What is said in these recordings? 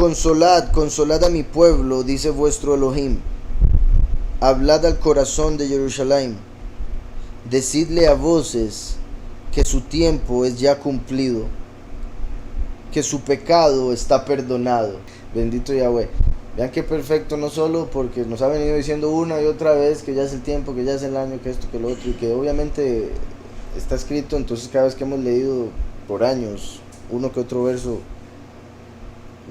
Consolad, consolad a mi pueblo, dice vuestro Elohim. Hablad al corazón de Jerusalén. Decidle a voces que su tiempo es ya cumplido, que su pecado está perdonado. Bendito Yahweh. Vean qué perfecto, no solo porque nos ha venido diciendo una y otra vez que ya es el tiempo, que ya es el año, que esto, que lo otro, y que obviamente está escrito, entonces cada vez que hemos leído por años uno que otro verso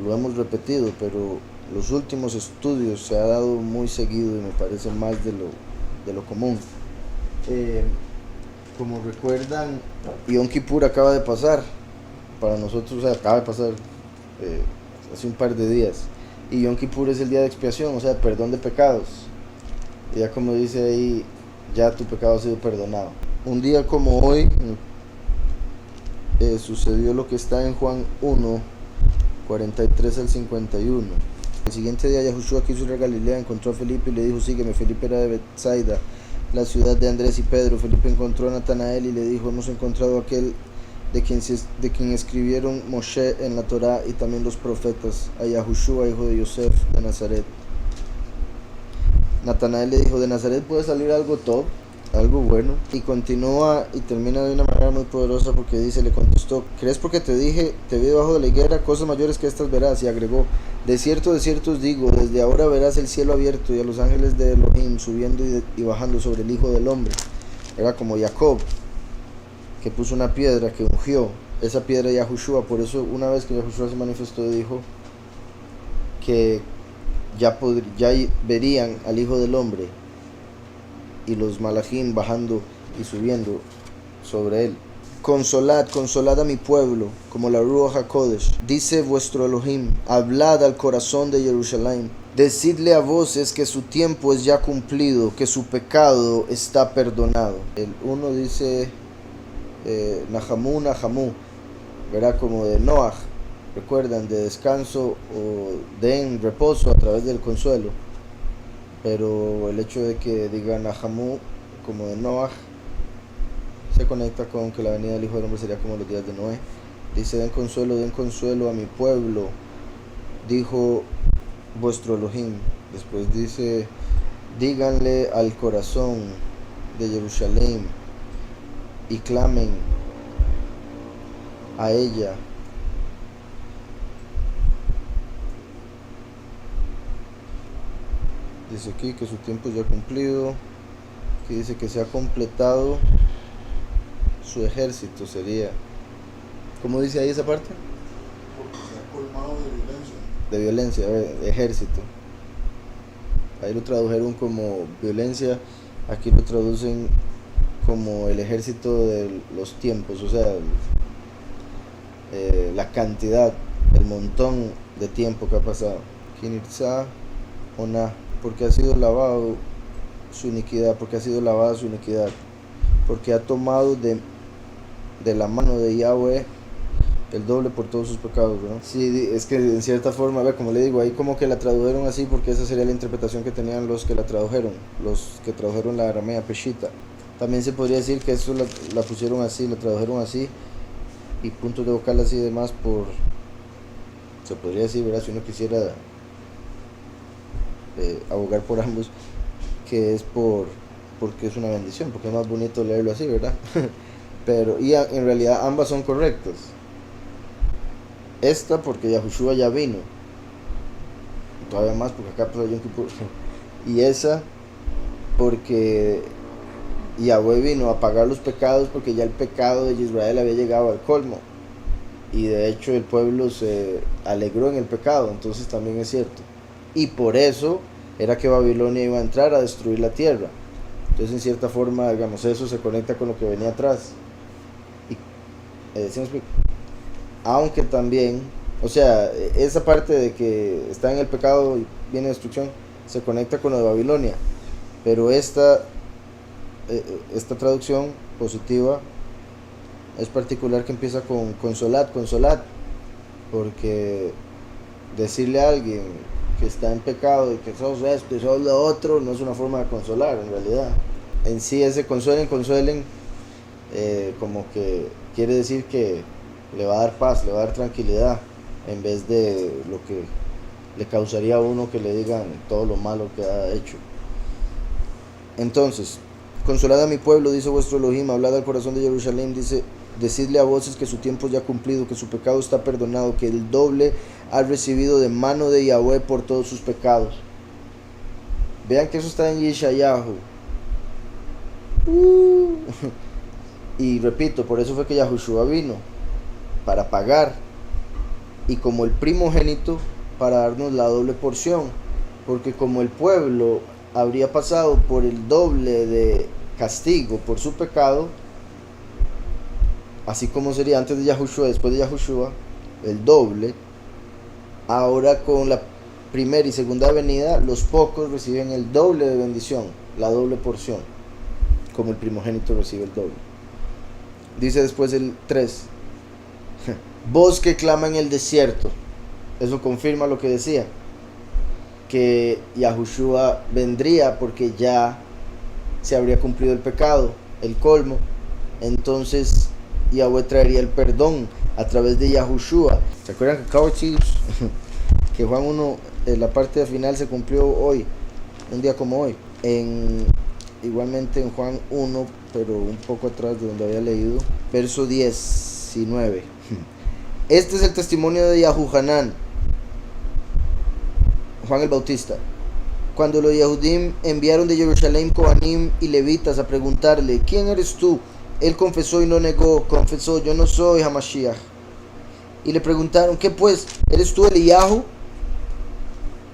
lo hemos repetido, pero los últimos estudios se ha dado muy seguido y me parece más de lo común. Como recuerdan, Yom Kippur acaba de pasar, para nosotros, o sea, acaba de pasar hace un par de días, y Yom Kippur es el día de expiación, o sea, perdón de pecados, y ya como dice ahí, ya tu pecado ha sido perdonado. Un día como hoy sucedió lo que está en Juan 1, 43 al 51. El siguiente día Yahushua quiso ir a Galilea, encontró a Felipe y le dijo, sígueme. Felipe era de Bethsaida, la ciudad de Andrés y Pedro. Felipe encontró a Natanael y le dijo, hemos encontrado a aquel de quien escribieron Moshe en la Torá y también los profetas, a Yahushua, hijo de Yosef de Nazaret. Natanael le dijo, de Nazaret puede salir algo top, algo bueno. Y continúa y termina de una manera muy poderosa porque dice, le contestó, ¿crees porque te dije, te vi debajo de la higuera, cosas mayores que estas verás? Y agregó, de cierto os digo, desde ahora verás el cielo abierto y a los ángeles de Elohim subiendo y bajando sobre el Hijo del Hombre. Era como Jacob, que puso una piedra, que ungió esa piedra Yahushua. Por eso una vez que Yahushua se manifestó dijo que ya verían al Hijo del Hombre y los malachim bajando y subiendo sobre él. Consolad, consolad a mi pueblo, como la Ruach HaKodesh. Dice vuestro Elohim, hablad al corazón de Jerusalén. Decidle a voces que su tiempo es ya cumplido, que su pecado está perdonado. El uno dice, Nahamu, Nahamu, verá como de Noach, recuerdan, de descanso o den reposo a través del consuelo. Pero el hecho de que digan Nahamu como de Noach se conecta con que la venida del Hijo del Hombre sería como los días de Noé. Dice, den consuelo a mi pueblo, dijo vuestro Elohim. Después dice, díganle al corazón de Jerusalén y clamen a ella. Dice aquí que su tiempo ya cumplido, que dice que se ha completado su ejército, sería, ¿cómo dice ahí esa parte? Porque se ha colmado de De violencia. violencia, ejército. Ahí lo tradujeron como violencia, aquí lo traducen como el ejército de los tiempos, o sea, la cantidad, el montón de tiempo que ha pasado. Kinitza Ona, porque ha sido lavado su iniquidad, porque ha sido lavada su iniquidad, porque ha tomado de la mano de Yahweh el doble por todos sus pecados, ¿no? Sí, es que en cierta forma, como le digo, ahí como que la tradujeron así porque esa sería la interpretación que tenían los que la tradujeron la aramea Peshita. También se podría decir que eso la pusieron así, la tradujeron así, y puntos de vocal así y demás se podría decir, ¿verdad? Si uno quisiera abogar por ambos, que es porque es una bendición, porque es más bonito leerlo así, ¿verdad? Pero en realidad ambas son correctas. Esta porque Yahushua ya vino, todavía más porque acá pasó Yom Kippur, y esa porque Yahweh vino a pagar los pecados, porque ya el pecado de Israel había llegado al colmo, y de hecho el pueblo se alegró en el pecado, entonces también es cierto, y por eso era que Babilonia iba a entrar a destruir la tierra. Entonces en cierta forma, digamos, eso se conecta con lo que venía atrás, y aunque también, o sea, esa parte de que está en el pecado y viene destrucción se conecta con lo de Babilonia, pero esta traducción positiva es particular, que empieza con consolad, porque decirle a alguien que está en pecado y que sos esto y sos lo otro no es una forma de consolar en realidad. En sí ese consuelen, como que quiere decir que le va a dar paz, le va a dar tranquilidad, en vez de lo que le causaría a uno que le digan todo lo malo que ha hecho. Entonces, consolad a mi pueblo, dice vuestro Elohim, hablad al corazón de Jerusalén, dice, decidle a voces que su tiempo ya ha cumplido, que su pecado está perdonado, que el doble ha recibido de mano de Yahweh por todos sus pecados. Vean que eso está en Yeshayahu. Y repito, por eso fue que Yahushua vino, para pagar, y como el primogénito, para darnos la doble porción, porque como el pueblo habría pasado por el doble de castigo por su pecado, así como sería antes de Yahushua, después de Yahushua, el doble, ahora con la primera y segunda venida, los pocos reciben el doble de bendición, la doble porción, como el primogénito recibe el doble. Dice después el 3, voz que clama en el desierto. Eso confirma lo que decía, que Yahushua vendría porque ya se habría cumplido el pecado, el colmo. Entonces Yahweh traería el perdón a través de Yahushua. ¿Se acuerdan que acabo de decir que Juan 1, la parte final se cumplió hoy, un día como hoy? Igualmente en Juan 1, pero un poco atrás de donde había leído, verso 19. Este es el testimonio de Yahuhanán, Juan el Bautista. Cuando los Yahudim enviaron de Jerusalén Kohanim y levitas a preguntarle, ¿quién eres tú? Él confesó y no negó, confesó, yo no soy Hamashiach. Y le preguntaron, ¿qué pues? ¿Eres tú Eliyahu?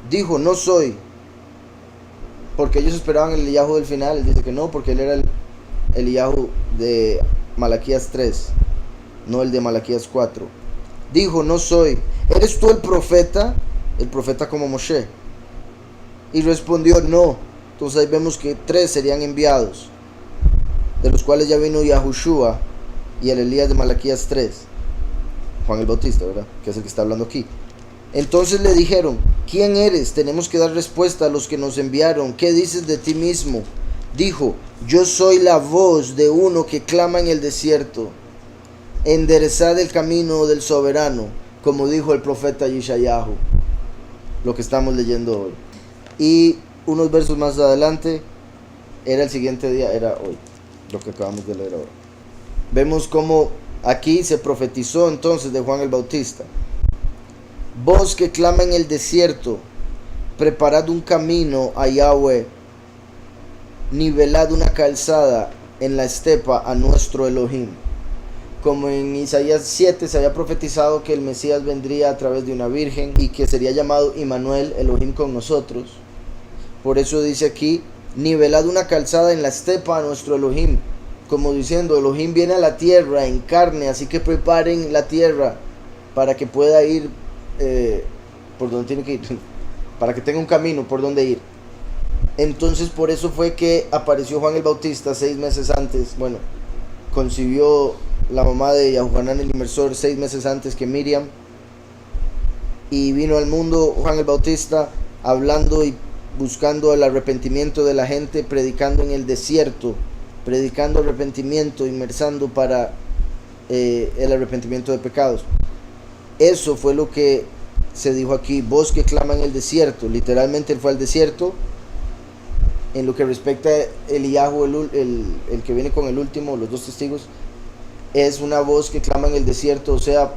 Dijo, no soy. Porque ellos esperaban el Eliyahu del final. Él dice que no, porque él era el Eliyahu de Malaquías 3, no el de Malaquías 4. Dijo, no soy. ¿Eres tú el profeta? El profeta como Moshe. Y respondió, no. Entonces ahí vemos que 3 serían enviados, de los cuales ya vino Yahushua y el Elías de Malaquías 3, Juan el Bautista, ¿verdad? Que es el que está hablando aquí. Entonces le dijeron, ¿quién eres? Tenemos que dar respuesta a los que nos enviaron. ¿Qué dices de ti mismo? Dijo, yo soy la voz de uno que clama en el desierto, enderezad el camino del soberano, como dijo el profeta Yeshayahu, lo que estamos leyendo hoy. Y unos versos más adelante, era el siguiente día, era hoy, lo que acabamos de leer ahora. Vemos cómo aquí se profetizó entonces de Juan el Bautista. Voz que clama en el desierto, preparad un camino a Yahweh, nivelad una calzada en la estepa a nuestro Elohim. Como en Isaías 7 se había profetizado que el Mesías vendría a través de una virgen y que sería llamado Immanuel, Elohim con nosotros. Por eso dice aquí, nivelad una calzada en la estepa a nuestro Elohim, como diciendo, Elohim viene a la tierra en carne, así que preparen la tierra para que pueda ir por donde tiene que ir, para que tenga un camino por donde ir. Entonces por eso fue que apareció Juan el Bautista 6 meses antes. Bueno, concibió la mamá de Yahuhanán el Inmersor 6 meses antes que Miriam, y vino al mundo Juan el Bautista hablando y buscando el arrepentimiento de la gente, predicando en el desierto, predicando arrepentimiento, inmersando para el arrepentimiento de pecados. Eso fue lo que se dijo aquí, voz que clama en el desierto. Literalmente él fue al desierto. En lo que respecta a Eliyahu, el que viene con el último, los 2 testigos, es una voz que clama en el desierto, o sea,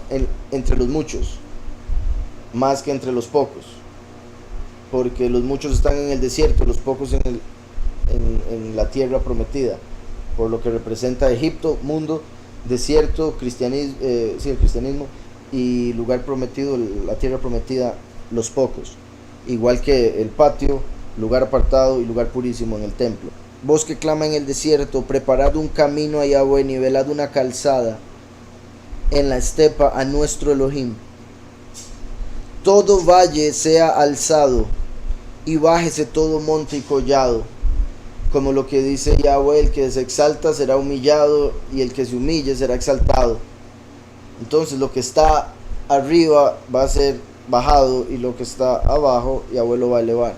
entre los muchos, más que entre los pocos, porque los muchos están en el desierto, los pocos en la tierra prometida, por lo que representa Egipto, mundo, desierto, cristianismo, el cristianismo, y lugar prometido, la tierra prometida, los pocos, igual que el patio, lugar apartado y lugar purísimo en el templo. Voz que clama en el desierto, preparad un camino a Yahweh, nivelad una calzada en la estepa a nuestro Elohim. Todo valle sea alzado y bájese todo monte y collado, como lo que dice Yahweh, el que se exalta será humillado y el que se humille será exaltado. Entonces lo que está arriba va a ser bajado y lo que está abajo Yahweh lo va a elevar.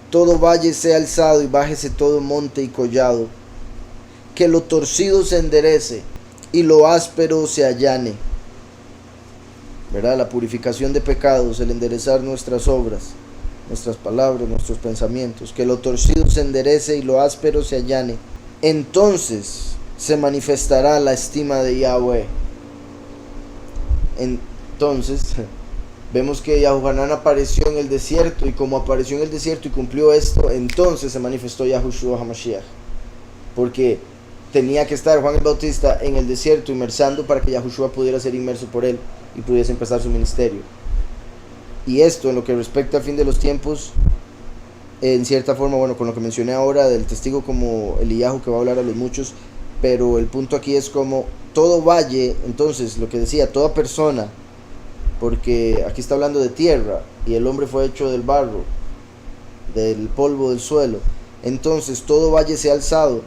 Todo valle sea alzado y bájese todo monte y collado, que lo torcido se enderece y lo áspero se allane. ¿verdad? La purificación de pecados, el enderezar nuestras obras, nuestras palabras, nuestros pensamientos, que lo torcido se enderece y lo áspero se allane. Entonces se manifestará la estima de Yahweh. Entonces vemos que Yahuanán apareció en el desierto, y como apareció en el desierto y cumplió esto, entonces se manifestó Yahushua HaMashiach, porque tenía que estar Juan el Bautista en el desierto inmersando para que Yahushua pudiera ser inmerso por él y pudiese empezar su ministerio. Y esto en lo que respecta al fin de los tiempos, en cierta forma, bueno, con lo que mencioné ahora del testigo como Eliyahu, que va a hablar a los muchos, pero el punto aquí es como todo valle, entonces lo que decía, toda persona, porque aquí está hablando de tierra y el hombre fue hecho del barro, del polvo del suelo, entonces todo valle se ha alzado,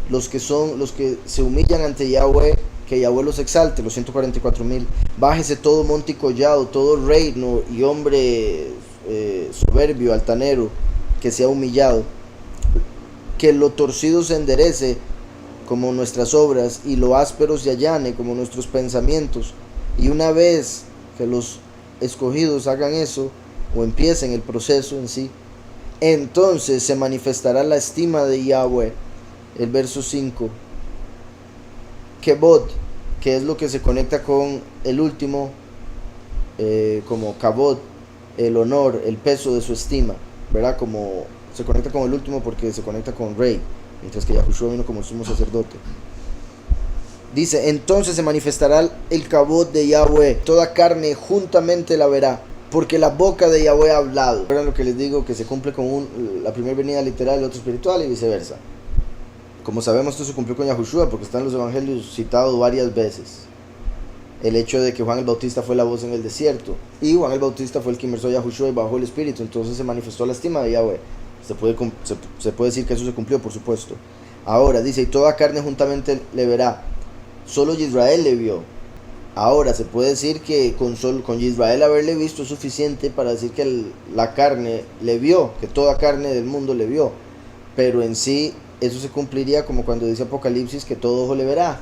los que se humillan ante Yahweh, que Yahweh los exalte, los 144,000, bájese todo monte y collado, todo reino y hombre soberbio, altanero, que se ha humillado, que lo torcido se enderece como nuestras obras y lo áspero se allane como nuestros pensamientos. Y una vez que los escogidos hagan eso o empiecen el proceso en sí, entonces se manifestará la estima de Yahweh. El verso 5, Kebod, que es lo que se conecta con el último, como Kabod, el honor, el peso de su estima, ¿verdad? Como se conecta con el último porque se conecta con rey, mientras que Yahushua vino como sumo sacerdote. Dice, entonces se manifestará el Kabod de Yahweh, toda carne juntamente la verá, porque la boca de Yahweh ha hablado. ¿Recuerdan lo que les digo? Que se cumple con la primera venida literal y la otra espiritual y viceversa. Como sabemos, esto se cumplió con Yahushua porque está en los evangelios citado varias veces. El hecho de que Juan el Bautista fue la voz en el desierto, y Juan el Bautista fue el que inmersó a Yahushua y bajó el espíritu, entonces se manifestó la estima de Yahweh. Se puede decir que eso se cumplió, por supuesto. Ahora dice, y toda carne juntamente le verá. Solo Israel le vio. Ahora se puede decir que con Israel haberle visto es suficiente para decir que la carne le vio, que toda carne del mundo le vio, pero en sí eso se cumpliría como cuando dice Apocalipsis que todo ojo le verá,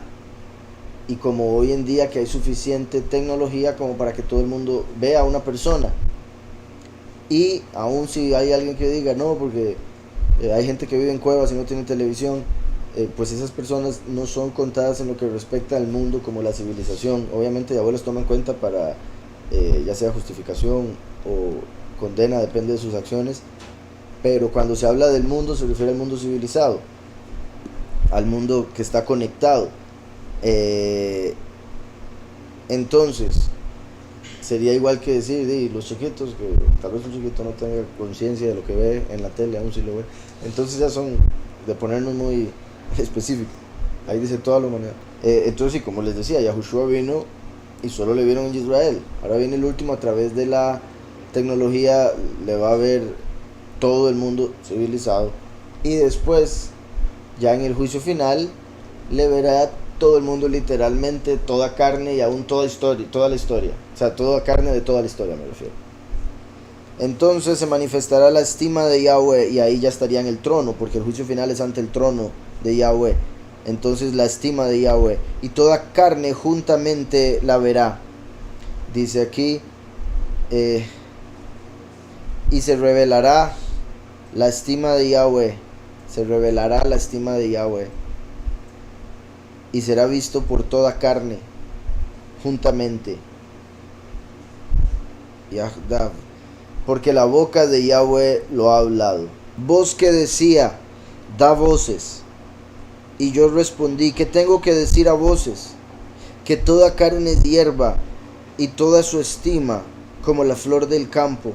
y como hoy en día que hay suficiente tecnología como para que todo el mundo vea a una persona. Y aún si hay alguien que diga no, porque hay gente que vive en cuevas y no tiene televisión, pues esas personas no son contadas en lo que respecta al mundo como la civilización. Obviamente Yahweh los toma en cuenta para ya sea justificación o condena, depende de sus acciones, pero cuando se habla del mundo se refiere al mundo civilizado, al mundo que está conectado. Entonces sería igual que decir los chiquitos, que tal vez un chiquito no tenga conciencia de lo que ve en la tele, aún si lo ve, entonces ya son de ponernos muy específicos. Ahí dice toda la humanidad. Entonces, sí, como les decía, Yahushua vino y solo le vieron en Israel. Ahora viene el último, a través de la tecnología le va a ver todo el mundo civilizado, y después ya en el juicio final le verá todo el mundo, literalmente toda carne y aún toda la historia, o sea, toda carne de toda la historia me refiero. Entonces se manifestará la estima de Yahweh, y ahí ya estaría en el trono, porque el juicio final es ante el trono de Yahweh. Entonces la estima de Yahweh, y toda carne juntamente la verá. Dice aquí, y se revelará la estima de Yahweh, se revelará la estima de Yahweh, y será visto por toda carne juntamente. Yahdav, porque la boca de Yahweh lo ha hablado. Voz que decía, da voces. Y yo respondí, ¿qué tengo que decir a voces? Que toda carne es hierba, y toda su estima como la flor del campo.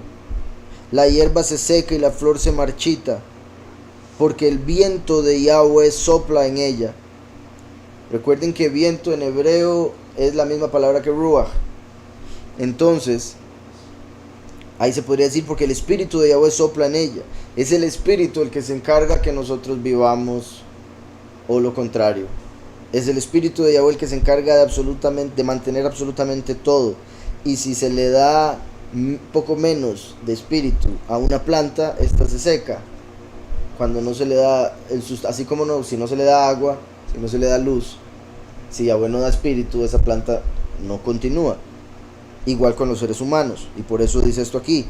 La hierba se seca y la flor se marchita, porque el viento de Yahweh sopla en ella. Recuerden que viento en hebreo es la misma palabra que ruach. Entonces, ahí se podría decir porque el espíritu de Yahweh sopla en ella. Es el espíritu el que se encarga que nosotros vivamos, o lo contrario. Es el espíritu de Yahweh el que se encarga de mantener absolutamente todo. Y si se le da poco menos de espíritu a una planta, esta se seca. Cuando no se le da así como si no se le da agua, si no se le da luz, si Yahweh no da espíritu, esa planta no continúa. igual con los seres humanos. Y por eso dice esto aquí,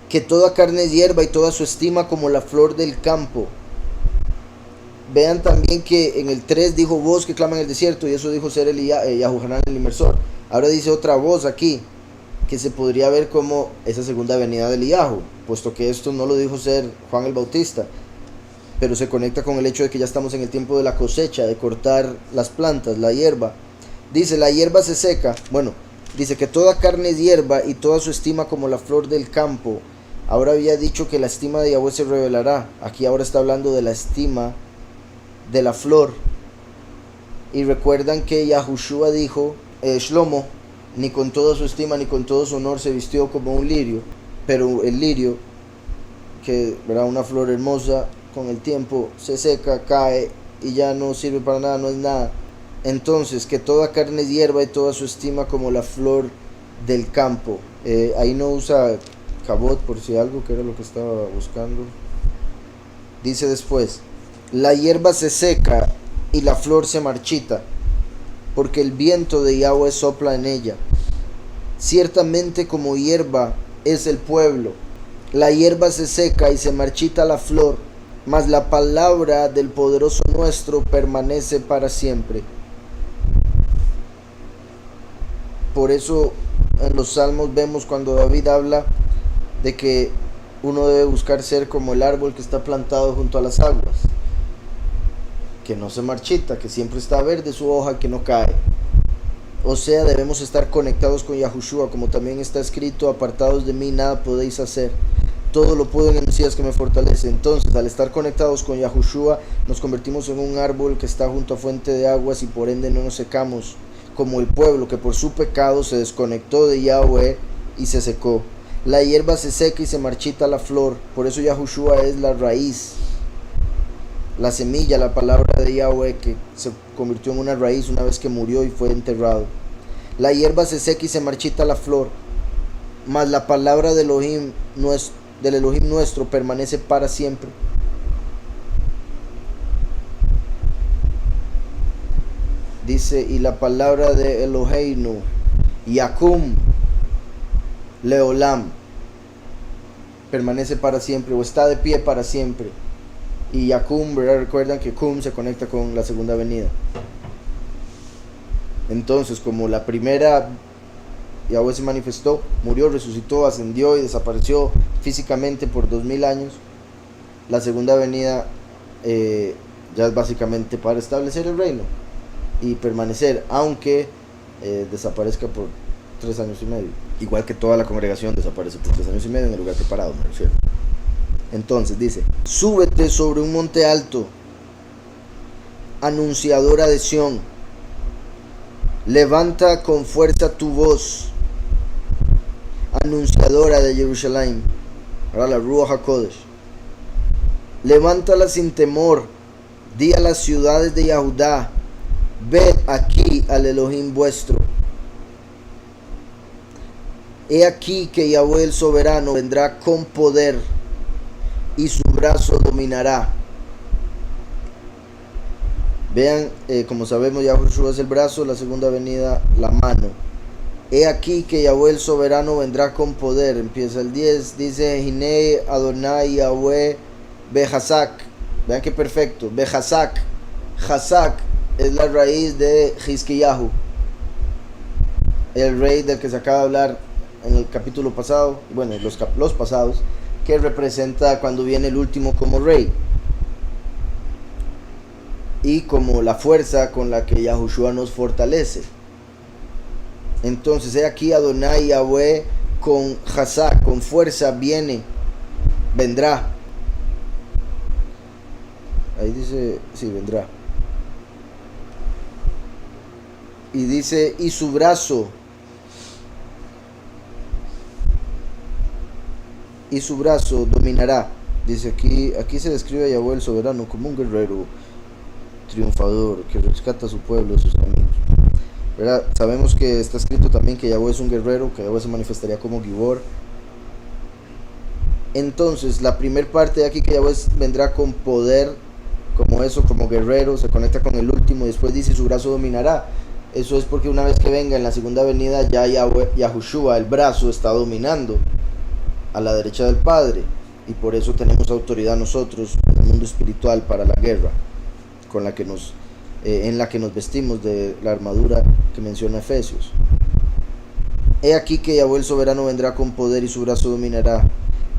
que toda carne es hierba y toda su estima como la flor del campo. Vean también que en el 3 dijo voz que clama en el desierto, y eso dijo ser Yahuhanan el inmersor. Ahora dice otra voz aquí, que se podría ver como esa segunda venida de Eliyahu, puesto que esto no lo dijo ser Juan el Bautista, pero se conecta con el hecho de que ya estamos en el tiempo de la cosecha, de cortar las plantas, la hierba. Dice, la hierba se seca, bueno, dice que toda carne es hierba y toda su estima como la flor del campo. Ahora había dicho que la estima de Yahweh se revelará, aquí ahora está hablando de la estima de la flor. Y recuerdan que Yahushua dijo, Shlomo, ni con toda su estima ni con todo su honor se vistió como un lirio, pero el lirio, que era una flor hermosa, con el tiempo se seca, cae y ya no sirve para nada, no es nada. Entonces, que toda carne es hierba y toda su estima como la flor del campo. Ahí no usa cabot por si algo, que era lo que estaba buscando. Dice después, la hierba se seca y la flor se marchita, porque el viento de Yahweh sopla en ella. Ciertamente como hierba es el pueblo. La hierba se seca y se marchita la flor, mas la palabra del poderoso nuestro permanece para siempre. Por eso en los salmos vemos cuando David habla de que uno debe buscar ser como el árbol que está plantado junto a las aguas, que no se marchita, que siempre está verde su hoja, que no cae. O sea, debemos estar conectados con Yahushua, como también está escrito, apartados de mí nada podéis hacer, todo lo puedo en el Mesías que me fortalece. Entonces, al estar conectados con Yahushua, nos convertimos en un árbol que está junto a fuente de aguas y por ende no nos secamos, como el pueblo que por su pecado se desconectó de Yahweh y se secó. La hierba se seca y se marchita la flor, por eso Yahushua es la raíz, la semilla, la palabra de Yahweh que se convirtió en una raíz una vez que murió y fue enterrado. La hierba se seca y se marchita la flor, mas la palabra del Elohim nuestro permanece para siempre. Dice, y la palabra de Eloheinu, Yakum Leolam, permanece para siempre, o está de pie para siempre. Y Yakum, ¿verdad? Recuerdan que Kum se conecta con la segunda venida. Entonces, como la primera Yahweh se manifestó, murió, resucitó, ascendió y desapareció físicamente por 2000 años, la segunda venida ya es básicamente para establecer el reino y permanecer, aunque desaparezca por 3 años y medio, igual que toda la congregación desaparece por 3 años y medio en el lugar preparado, me refiero. Entonces dice, súbete sobre un monte alto, anunciadora de Sión, levanta con fuerza tu voz, anunciadora de Jerusalén, ahora la Ruach HaKodesh, levántala sin temor, di a las ciudades de Yahudá, ved aquí al Elohim vuestro. He aquí que Yahweh el soberano vendrá con poder y su brazo dominará. Vean, como sabemos, Yahushua es el brazo, la segunda venida la mano. He aquí que Yahweh el soberano vendrá con poder. Empieza el 10, dice Hine Adonai Yahweh Behazak. Vean qué perfecto, Behazak. Hazak es la raíz de Hizkiyahu, el rey del que se acaba de hablar en el capítulo pasado, bueno, los pasados, que representa cuando viene el último como rey y como la fuerza con la que Yahushua nos fortalece. Entonces, he aquí Adonai Yahweh con Hazak, con fuerza vendrá. Ahí dice, sí, vendrá. Y dice, y su brazo dominará. Dice aquí se describe a Yahweh el soberano como un guerrero triunfador que rescata a su pueblo, a sus amigos, ¿verdad? Sabemos que está escrito también que Yahweh es un guerrero, que Yahweh se manifestaría como Gibor. Entonces, la primer parte de aquí, que Yahweh vendrá con poder, como eso, como guerrero, se conecta con el último, y después dice, su brazo dominará. Eso es porque una vez que venga en la segunda venida, ya Yahushua, el brazo, está dominando a la derecha del Padre, y por eso tenemos autoridad nosotros en el mundo espiritual para la guerra, con la que en la que nos vestimos de la armadura que menciona Efesios. He aquí que Yahweh el soberano vendrá con poder y su brazo dominará.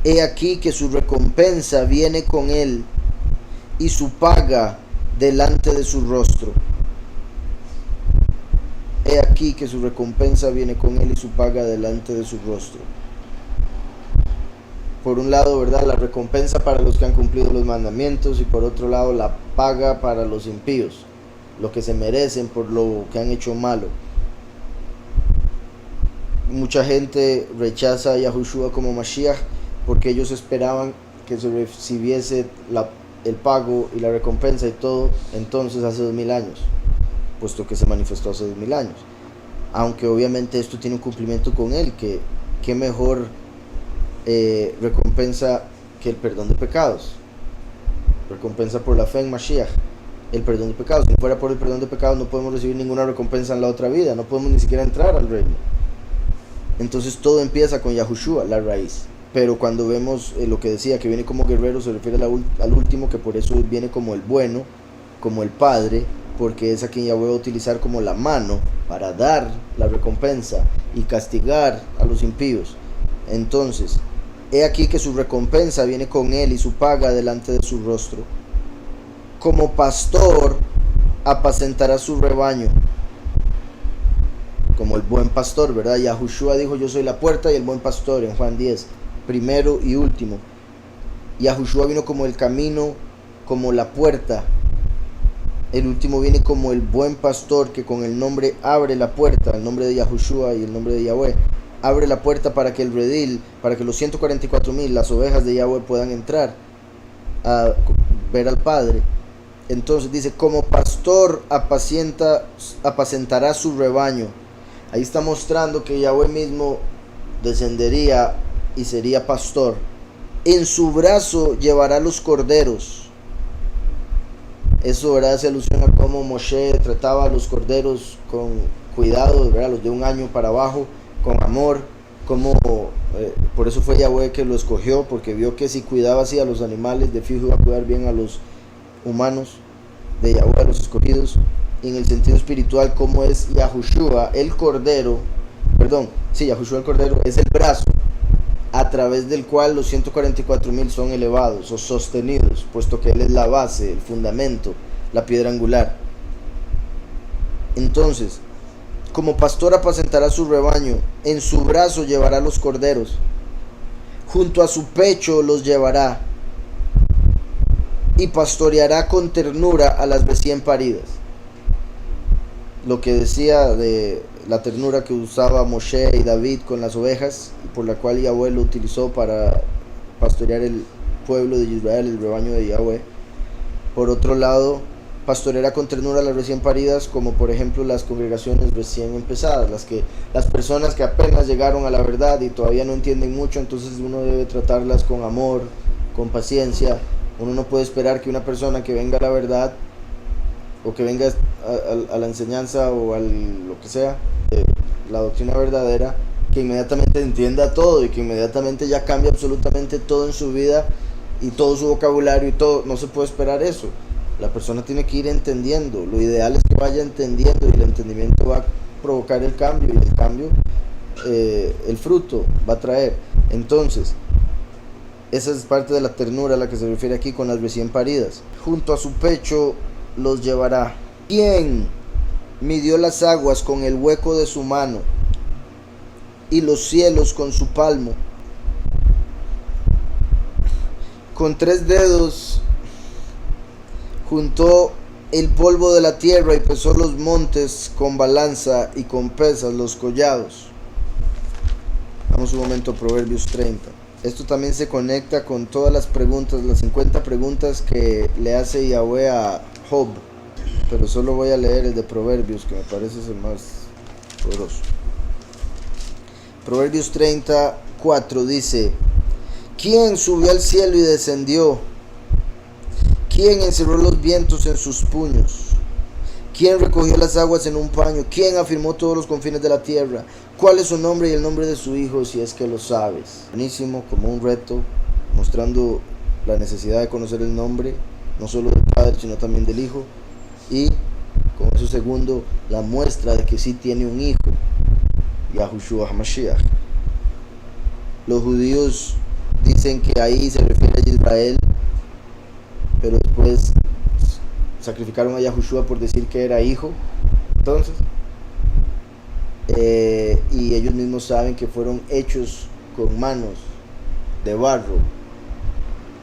He aquí que su recompensa viene con él y su paga delante de su rostro. He aquí que su recompensa viene con él y su paga delante de su rostro. Por un lado, ¿verdad?, la recompensa para los que han cumplido los mandamientos, y por otro lado la paga para los impíos, lo que se merecen por lo que han hecho malo. Mucha gente rechaza a Yahushua como Mashiach porque ellos esperaban que se recibiese el pago y la recompensa y todo entonces hace 2000 años, puesto que se manifestó hace 2000 años. Aunque obviamente esto tiene un cumplimiento con él, que qué mejor recompensa que el perdón de pecados, recompensa por la fe en Mashiach, el perdón de pecados. Si no fuera por el perdón de pecados no podemos recibir ninguna recompensa en la otra vida, no podemos ni siquiera entrar al reino. Entonces todo empieza con Yahushua, la raíz. Pero cuando vemos lo que decía, que viene como guerrero, se refiere al último, que por eso viene como el bueno, como el Padre, porque es a quien Yahweh va a utilizar como la mano para dar la recompensa y castigar a los impíos. Entonces, he aquí que su recompensa viene con él y su paga delante de su rostro. Como pastor apacentará su rebaño. Como el buen pastor, ¿verdad? Yahushua dijo: yo soy la puerta y el buen pastor, en Juan 10, primero y último. Yahushua vino como el camino, como la puerta. El último viene como el buen pastor, que con el nombre abre la puerta, el nombre de Yahushua y el nombre de Yahweh. Abre la puerta para que el redil, para que los 144,000, las ovejas de Yahweh, puedan entrar a ver al Padre. Entonces dice: como pastor apacentará su rebaño. Ahí está mostrando que Yahweh mismo descendería y sería pastor. En su brazo llevará los corderos. Eso, ¿verdad?, hace alusión a cómo Moshe trataba a los corderos con cuidado, ¿verdad?, los de 1 año para abajo, con amor. Por eso fue Yahweh que lo escogió, porque vio que si cuidaba así a los animales, de fijo iba a cuidar bien a los humanos de Yahweh, a los escogidos. Y en el sentido espiritual, como es Yahushua el Cordero, Yahushua el Cordero es el brazo a través del cual los 144,000 son elevados o sostenidos, puesto que él es la base, el fundamento, la piedra angular. Entonces, como pastor apacentará su rebaño, en su brazo llevará los corderos, junto a su pecho los llevará, y pastoreará con ternura a las recién paridas. Lo que decía de la ternura que usaba Moshe y David con las ovejas, y por la cual Yahweh lo utilizó para pastorear el pueblo de Israel, el rebaño de Yahweh. Por otro lado, pastoreará con ternura a las recién paridas, como por ejemplo las congregaciones recién empezadas, las personas que apenas llegaron a la verdad y todavía no entienden mucho. Entonces uno debe tratarlas con amor, con paciencia. Uno no puede esperar que una persona que venga a la verdad, o que venga a la enseñanza o a lo que sea, la doctrina verdadera, que inmediatamente entienda todo y que inmediatamente ya cambie absolutamente todo en su vida y todo su vocabulario y todo. No se puede esperar eso. La persona tiene que ir entendiendo. Lo ideal es que vaya entendiendo, y el entendimiento va a provocar el cambio, y el cambio, el fruto va a traer. Entonces, esa es parte de la ternura a la que se refiere aquí con las recién paridas. Junto a su pecho los llevará. ¿Quién midió las aguas con el hueco de su mano y los cielos con su palmo? Con 3 dedos juntó el polvo de la tierra y pesó los montes con balanza y con pesas los collados. Vamos un momento a Proverbios 30. Esto también se conecta con todas las preguntas, las 50 preguntas que le hace Yahweh a Job, pero solo voy a leer el de Proverbios, que me parece el más poderoso. Proverbios 30:4 dice: ¿quién subió al cielo y descendió? ¿Quién encerró los vientos en sus puños? ¿Quién recogió las aguas en un paño? ¿Quién afirmó todos los confines de la tierra? ¿Cuál es su nombre y el nombre de su hijo, si es que lo sabes? Buenísimo, como un reto, mostrando la necesidad de conocer el nombre, no solo del Padre, sino también del Hijo. Y, como eso segundo, la muestra de que sí tiene un hijo, Yahushua HaMashiach. Los judíos dicen que ahí se refiere a Israel, pero después sacrificaron a Yahushua por decir que era hijo. Entonces, y ellos mismos saben que fueron hechos con manos de barro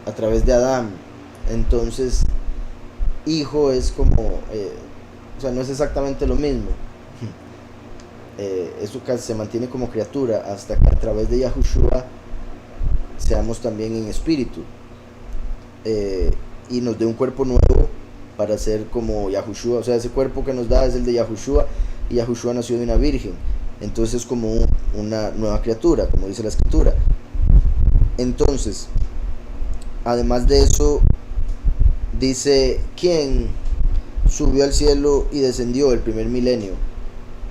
a través de Adán. Entonces, hijo es como, o sea, no es exactamente lo mismo. Eso se mantiene como criatura hasta que a través de Yahushua seamos también en espíritu, y nos dé un cuerpo nuevo para ser como Yahushua. O sea, ese cuerpo que nos da es el de Yahushua, y Yahushua nació de una virgen, entonces es como una nueva criatura, como dice la escritura. Entonces, además de eso, dice: ¿quién subió al cielo y descendió el primer milenio?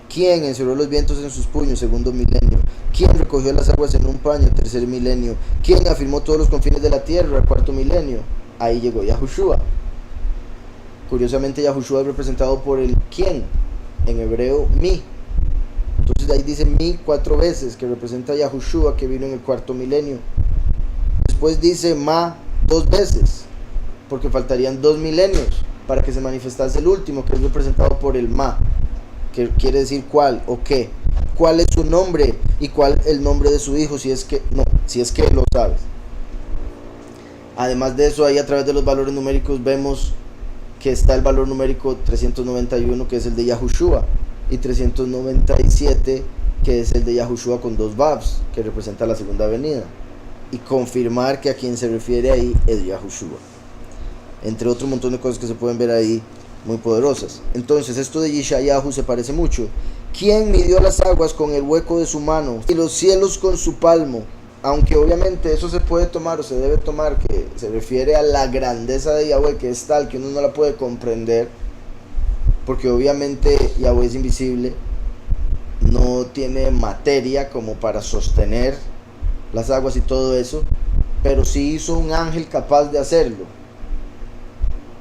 ¿Quién encerró los vientos en sus puños, segundo milenio? ¿Quién recogió las aguas en un paño, tercer milenio? ¿Quién afirmó todos los confines de la tierra, cuarto milenio? Ahí llegó Yahushua. Curiosamente, Yahushua es representado por el quién, en hebreo mi. Entonces de ahí dice mi 4 veces, que representa a Yahushua, que vino en el cuarto milenio. Después dice ma 2 veces, porque faltarían 2 milenios para que se manifestase el último, que es representado por el ma, que quiere decir cuál o qué. ¿Cuál es su nombre y cuál el nombre de su hijo, si es que lo sabes? Además de eso, ahí a través de los valores numéricos vemos que está el valor numérico 391, que es el de Yahushua, y 397, que es el de Yahushua con 2 Vavs, que representa la segunda venida, y confirmar que a quien se refiere ahí es Yahushua, entre otro montón de cosas que se pueden ver ahí muy poderosas. Entonces, esto de Yeshayahu se parece mucho. ¿Quién midió las aguas con el hueco de su mano y los cielos con su palmo? Aunque obviamente eso se puede tomar, o se debe tomar, que se refiere a la grandeza de Yahweh, que es tal que uno no la puede comprender, porque obviamente Yahweh es invisible, no tiene materia como para sostener las aguas y todo eso, pero sí hizo un ángel capaz de hacerlo.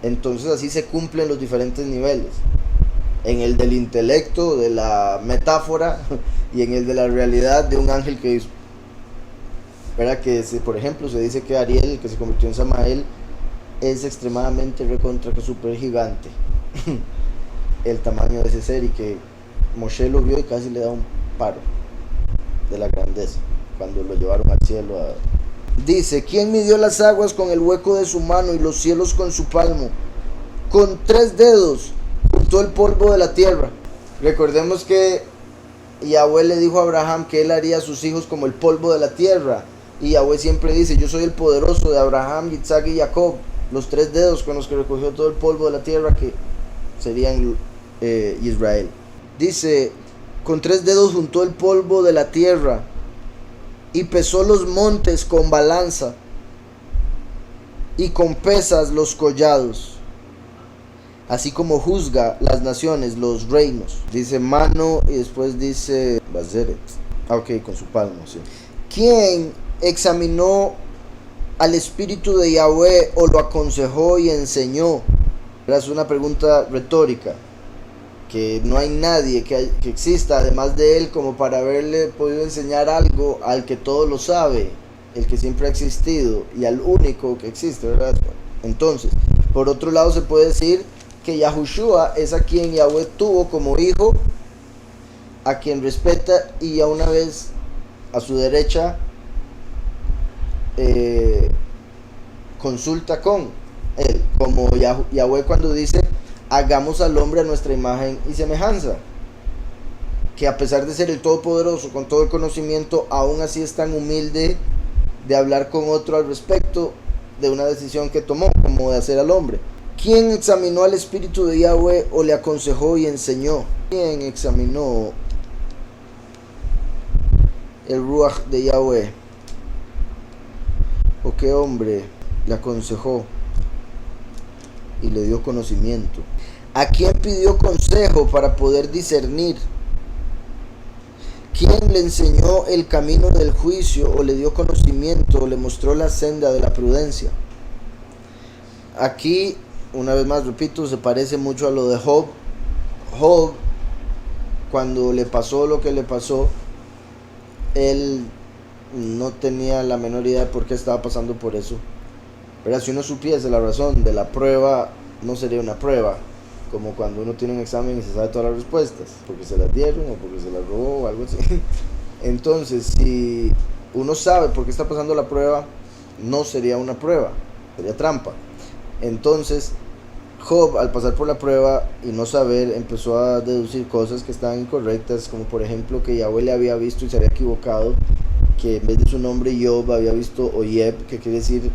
Entonces así se cumplen los diferentes niveles, en el del intelecto, de la metáfora, y en el de la realidad de un ángel que hizo. ¿Verdad? Que por ejemplo se dice que Ariel, que se convirtió en Samael, es extremadamente recontra que super gigante el tamaño de ese ser, y que Moshe lo vio y casi le da un paro de la grandeza cuando lo llevaron al cielo. Dice: ¿quién midió las aguas con el hueco de su mano y los cielos con su palmo? Con 3 dedos juntó el polvo de la tierra. Recordemos que Yahweh le dijo a Abraham que él haría a sus hijos como el polvo de la tierra, y Yahweh siempre dice: yo soy el poderoso de Abraham, Isaac y Jacob. Los 3 dedos con los que recogió todo el polvo de la tierra, que serían Israel. Dice: con 3 dedos juntó el polvo de la tierra y pesó los montes con balanza y con pesas los collados, así como juzga las naciones, los reinos. Dice mano y después dice Baseret. Ok, con su palmo, sí. ¿Quién examinó al espíritu de Yahweh o lo aconsejó y enseñó? Es una pregunta retórica, que no hay nadie que exista además de él como para haberle podido enseñar algo al que todo lo sabe, el que siempre ha existido y al único que existe, ¿verdad? Entonces, por otro lado, se puede decir que Yahushua es a quien Yahweh tuvo como hijo, a quien respeta, y a una vez a su derecha consulta con él, como Yahweh cuando dice: hagamos al hombre a nuestra imagen y semejanza, que a pesar de ser el Todopoderoso con todo el conocimiento, aún así es tan humilde de hablar con otro al respecto de una decisión que tomó, como de hacer al hombre. ¿Quién examinó al espíritu de Yahweh o le aconsejó y enseñó? ¿Quién examinó el Ruach de Yahweh? ¿O qué hombre le aconsejó y le dio conocimiento? ¿A quién pidió consejo para poder discernir? ¿Quién le enseñó el camino del juicio o le dio conocimiento o le mostró la senda de la prudencia? Aquí, una vez más repito, se parece mucho a lo de Job. Job, cuando le pasó lo que le pasó, él no tenía la menor idea de por qué estaba pasando por eso. Pero si uno supiese la razón de la prueba, no sería una prueba, como cuando uno tiene un examen y se sabe todas las respuestas, porque se las dieron o porque se las robó o algo así. Entonces, si uno sabe por qué está pasando la prueba, no sería una prueba, sería trampa. Entonces, Job, al pasar por la prueba y no saber, empezó a deducir cosas que estaban incorrectas, como por ejemplo que Yahweh le había visto y se había equivocado, que en vez de su nombre Job había visto Oyeb, que quiere decir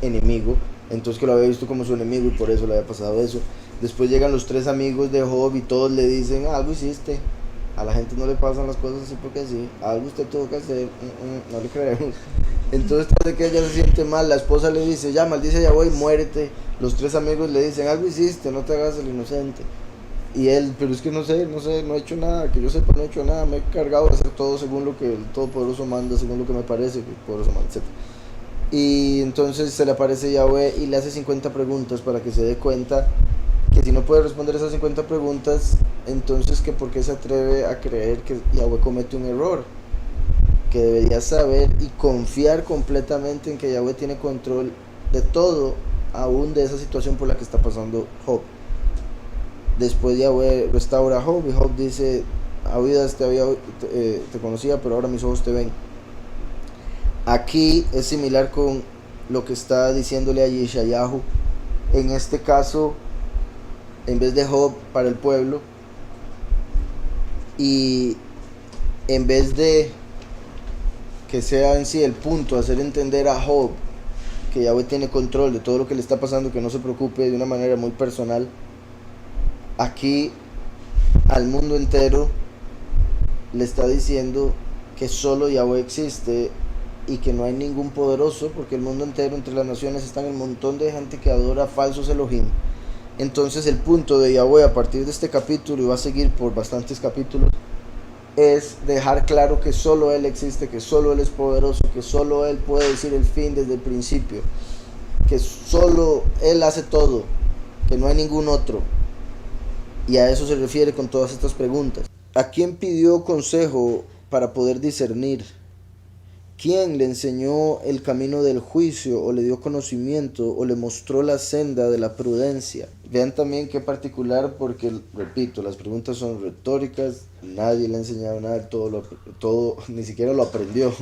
enemigo, entonces que lo había visto como su enemigo y por eso le había pasado eso. Después llegan los 3 amigos de Job y todos le dicen, algo hiciste, a la gente no le pasan las cosas así porque sí, algo usted tuvo que hacer, no le creemos. Entonces tras de que ella se siente mal, la esposa le dice, ya maldice a Yahweh y muérete. Los 3 amigos le dicen, algo hiciste, no te hagas el inocente. Y él, pero es que no sé, no he hecho nada, que yo sepa, no he hecho nada, me he cargado de hacer todo según lo que el Todopoderoso manda, según lo que me parece que el Poderoso manda, etc. Y entonces se le aparece Yahweh y le hace 50 preguntas para que se dé cuenta que si no puede responder esas 50 preguntas, entonces que por qué se atreve a creer que Yahweh comete un error, que debería saber y confiar completamente en que Yahweh tiene control de todo, aún de esa situación por la que está pasando Job. Después Yahweh restaura a Job y Job dice, a oídas te conocía, pero ahora mis ojos te ven. Aquí es similar con lo que está diciéndole a Yeshayahu. En este caso, en vez de Job para el pueblo, y en vez de que sea en sí el punto hacer entender a Job que Yahweh tiene control de todo lo que le está pasando, que no se preocupe, de una manera muy personal, aquí al mundo entero le está diciendo que solo Yahweh existe y que no hay ningún poderoso, porque el mundo entero, entre las naciones, están un montón de gente que adora falsos Elohim. Entonces el punto de Yahweh a partir de este capítulo, y va a seguir por bastantes capítulos, es dejar claro que solo Él existe, que solo Él es poderoso, que solo Él puede decir el fin desde el principio, que solo Él hace todo, que no hay ningún otro. Y a eso se refiere con todas estas preguntas. ¿A quién pidió consejo para poder discernir? ¿Quién le enseñó el camino del juicio o le dio conocimiento o le mostró la senda de la prudencia? Vean también qué particular, porque repito, las preguntas son retóricas, nadie le ha enseñado nada, todo ni siquiera lo aprendió.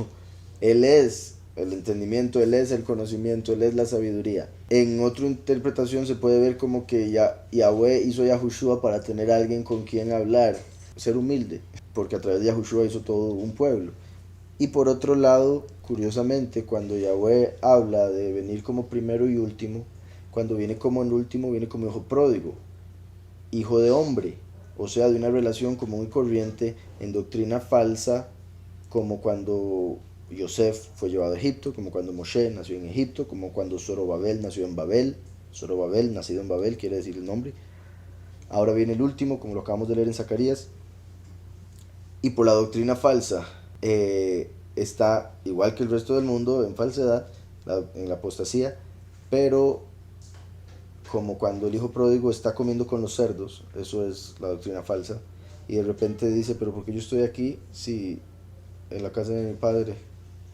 Él es el entendimiento, Él es el conocimiento, Él es la sabiduría. En otra interpretación se puede ver como que Yahweh hizo a Yahushua para tener a alguien con quien hablar, ser humilde, porque a través de Yahushua hizo todo un pueblo. Y por otro lado, curiosamente, cuando Yahweh habla de venir como primero y último, cuando viene como el último, viene como hijo pródigo, hijo de hombre, o sea, de una relación común y corriente en doctrina falsa, como cuando Yosef fue llevado a Egipto, como cuando Moshe nació en Egipto, como cuando Zorobabel nació en Babel. Zorobabel, nacido en Babel, quiere decir el nombre. Ahora viene el último, como lo acabamos de leer en Zacarías. Y por la doctrina falsa, está igual que el resto del mundo en falsedad, en la apostasía, pero como cuando el hijo pródigo está comiendo con los cerdos, eso es la doctrina falsa, y de repente dice, pero ¿por qué yo estoy aquí si en la casa de mi padre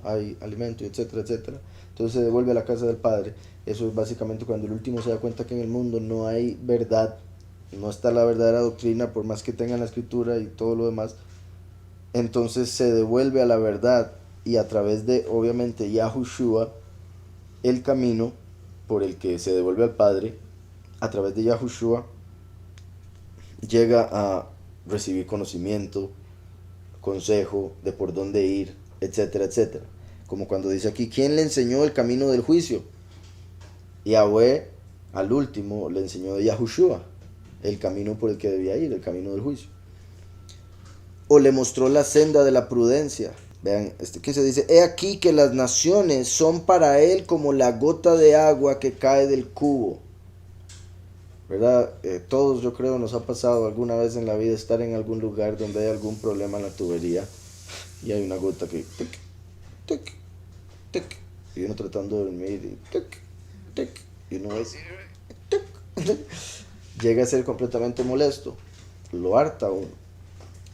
hay alimento, etcétera, etcétera? Entonces se devuelve a la casa del padre. Eso es básicamente cuando el último se da cuenta que en el mundo no hay verdad, no está la verdadera doctrina, por más que tengan la escritura y todo lo demás. Entonces se devuelve a la verdad, y a través de, obviamente, Yahushua, el camino por el que se devuelve al Padre, a través de Yahushua llega a recibir conocimiento, consejo de por dónde ir, etcétera, etcétera. Como cuando dice aquí, ¿quién le enseñó el camino del juicio? Yahweh al último le enseñó de Yahushua el camino por el que debía ir, el camino del juicio. O le mostró la senda de la prudencia. Vean, que se dice, he aquí que las naciones son para él como la gota de agua que cae del cubo. ¿verdad? Todos yo creo nos ha pasado alguna vez en la vida estar en algún lugar donde hay algún problema en la tubería y hay una gota que tic, tic, tic, y uno tratando de dormir y tic, tic, y uno es tic, llega a ser completamente molesto, lo harta uno.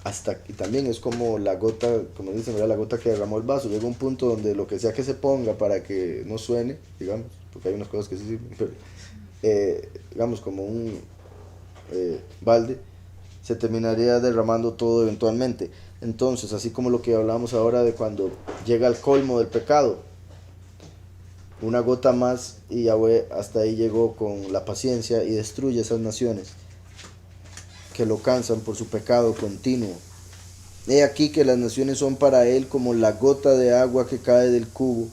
Hasta, y también es como la gota, como dicen, ¿verdad? La gota que derramó el vaso. Llega un punto donde lo que sea que se ponga para que no suene, digamos, porque hay unas cosas que sí sirven, pero digamos como un balde, se terminaría derramando todo eventualmente. Entonces, así como lo que hablamos ahora de cuando llega al colmo del pecado, una gota más y Yahweh hasta ahí llegó con la paciencia y destruye esas naciones que lo cansan por su pecado continuo. He aquí que las naciones son para él como la gota de agua que cae del cubo,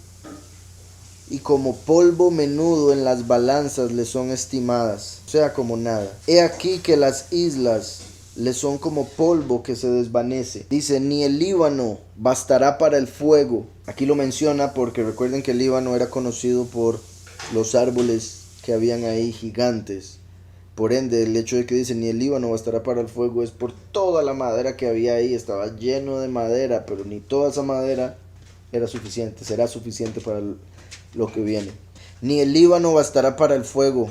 y como polvo menudo en las balanzas le son estimadas, o sea, como nada. He aquí que las islas le son como polvo que se desvanece. Dice, ni el Líbano bastará para el fuego. Aquí lo menciona porque recuerden que el Líbano era conocido por los árboles que habían ahí gigantes. Por ende, el hecho de que dice ni el Líbano bastará para el fuego es por toda la madera que había ahí. Estaba lleno de madera, pero ni toda esa madera era suficiente, será suficiente para lo que viene. Ni el Líbano bastará para el fuego,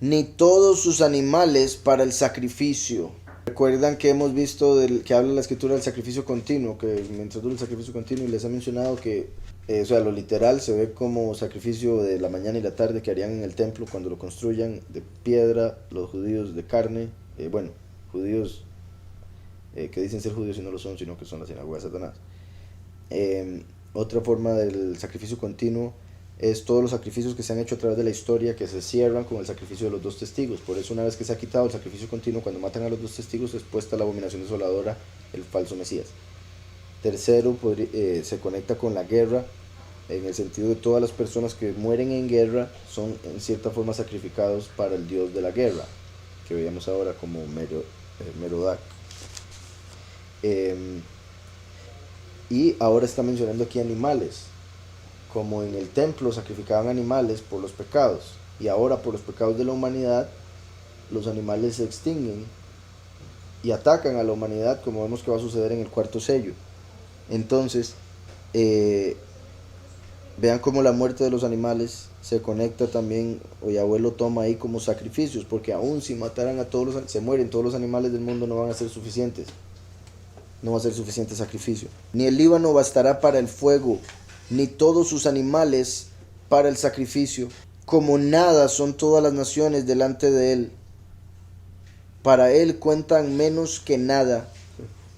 ni todos sus animales para el sacrificio. Recuerdan que hemos visto que habla la escritura del sacrificio continuo, que mientras dura el sacrificio continuo, y les ha mencionado que o sea, lo literal se ve como sacrificio de la mañana y la tarde que harían en el templo cuando lo construyan, de piedra, los judíos de carne, judíos que dicen ser judíos y no lo son, sino que son la sinagoga de Satanás. Otra forma del sacrificio continuo es todos los sacrificios que se han hecho a través de la historia que se cierran con el sacrificio de los dos testigos. Por eso una vez que se ha quitado el sacrificio continuo, cuando matan a los dos testigos es puesta la abominación desoladora, el falso Mesías. Tercero, se conecta con la guerra, en el sentido de todas las personas que mueren en guerra son en cierta forma sacrificados para el dios de la guerra, que veíamos ahora como Merodach. Y ahora está mencionando aquí animales, como en el templo sacrificaban animales por los pecados, y ahora por los pecados de la humanidad los animales se extinguen y atacan a la humanidad, como vemos que va a suceder en el cuarto sello. Entonces vean cómo la muerte de los animales se conecta también, o Yahweh lo toma ahí como sacrificios, porque aún si mataran a todos se mueren todos los animales del mundo, no van a ser suficientes, no va a ser suficiente sacrificio. Ni el Líbano bastará para el fuego, ni todos sus animales para el sacrificio. Como nada son todas las naciones delante de él, para él cuentan menos que nada.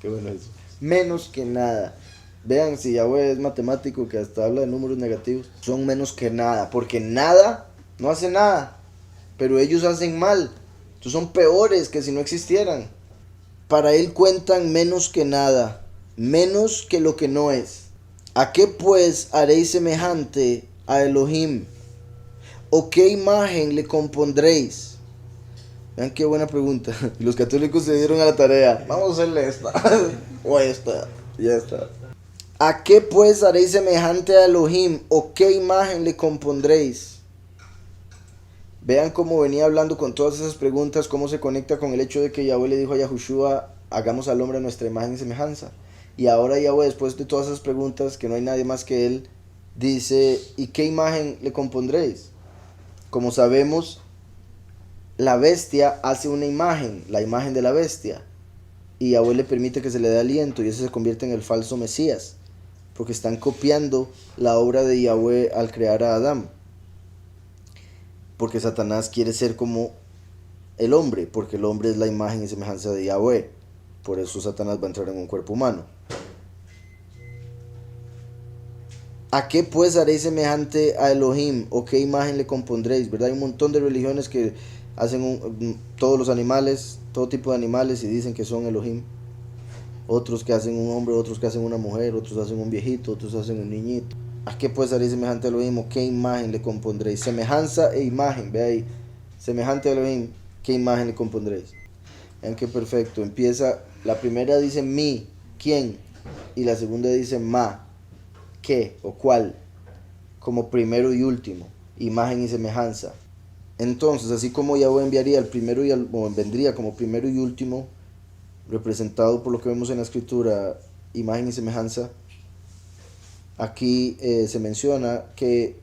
Qué bueno eso. Menos que nada. Vean si Yahweh es matemático, que hasta habla de números negativos. Son menos que nada, porque nada no hace nada, pero ellos hacen mal. Entonces son peores que si no existieran. Para él cuentan menos que nada, menos que lo que no es. ¿A qué pues haréis semejante a Elohim? ¿O qué imagen le compondréis? Vean qué buena pregunta. Los católicos se dieron a la tarea. Vamos a hacerle esta. O esta. Ya está. ¿A qué pues haréis semejante a Elohim? ¿O qué imagen le compondréis? Vean cómo venía hablando con todas esas preguntas, cómo se conecta con el hecho de que Yahweh le dijo a Yahushua, hagamos al hombre a nuestra imagen y semejanza. Y ahora Yahweh, después de todas esas preguntas, que no hay nadie más que él, dice, ¿y qué imagen le compondréis? Como sabemos, la bestia hace una imagen, la imagen de la bestia, y Yahweh le permite que se le dé aliento, y ese se convierte en el falso Mesías, porque están copiando la obra de Yahweh al crear a Adán. Porque Satanás quiere ser como el hombre, porque el hombre es la imagen y semejanza de Yahweh. Por eso Satanás va a entrar en un cuerpo humano. ¿A qué pues haréis semejante a Elohim? ¿O qué imagen le compondréis? ¿Verdad? Hay un montón de religiones que hacen todos los animales, todo tipo de animales, y dicen que son Elohim. Otros que hacen un hombre, otros que hacen una mujer, otros hacen un viejito, otros hacen un niñito. ¿A qué pues haréis semejante a Elohim? ¿O qué imagen le compondréis? Semejanza e imagen, ve ahí. Semejante a Elohim, ¿qué imagen le compondréis? Vean qué perfecto. Empieza, la primera dice mi, ¿quién? Y la segunda dice ma, ¿qué o cuál? Como primero y último, imagen y semejanza. Entonces, así como Yahweh enviaría o vendría como primero y último, representado por lo que vemos en la escritura, imagen y semejanza, aquí se menciona que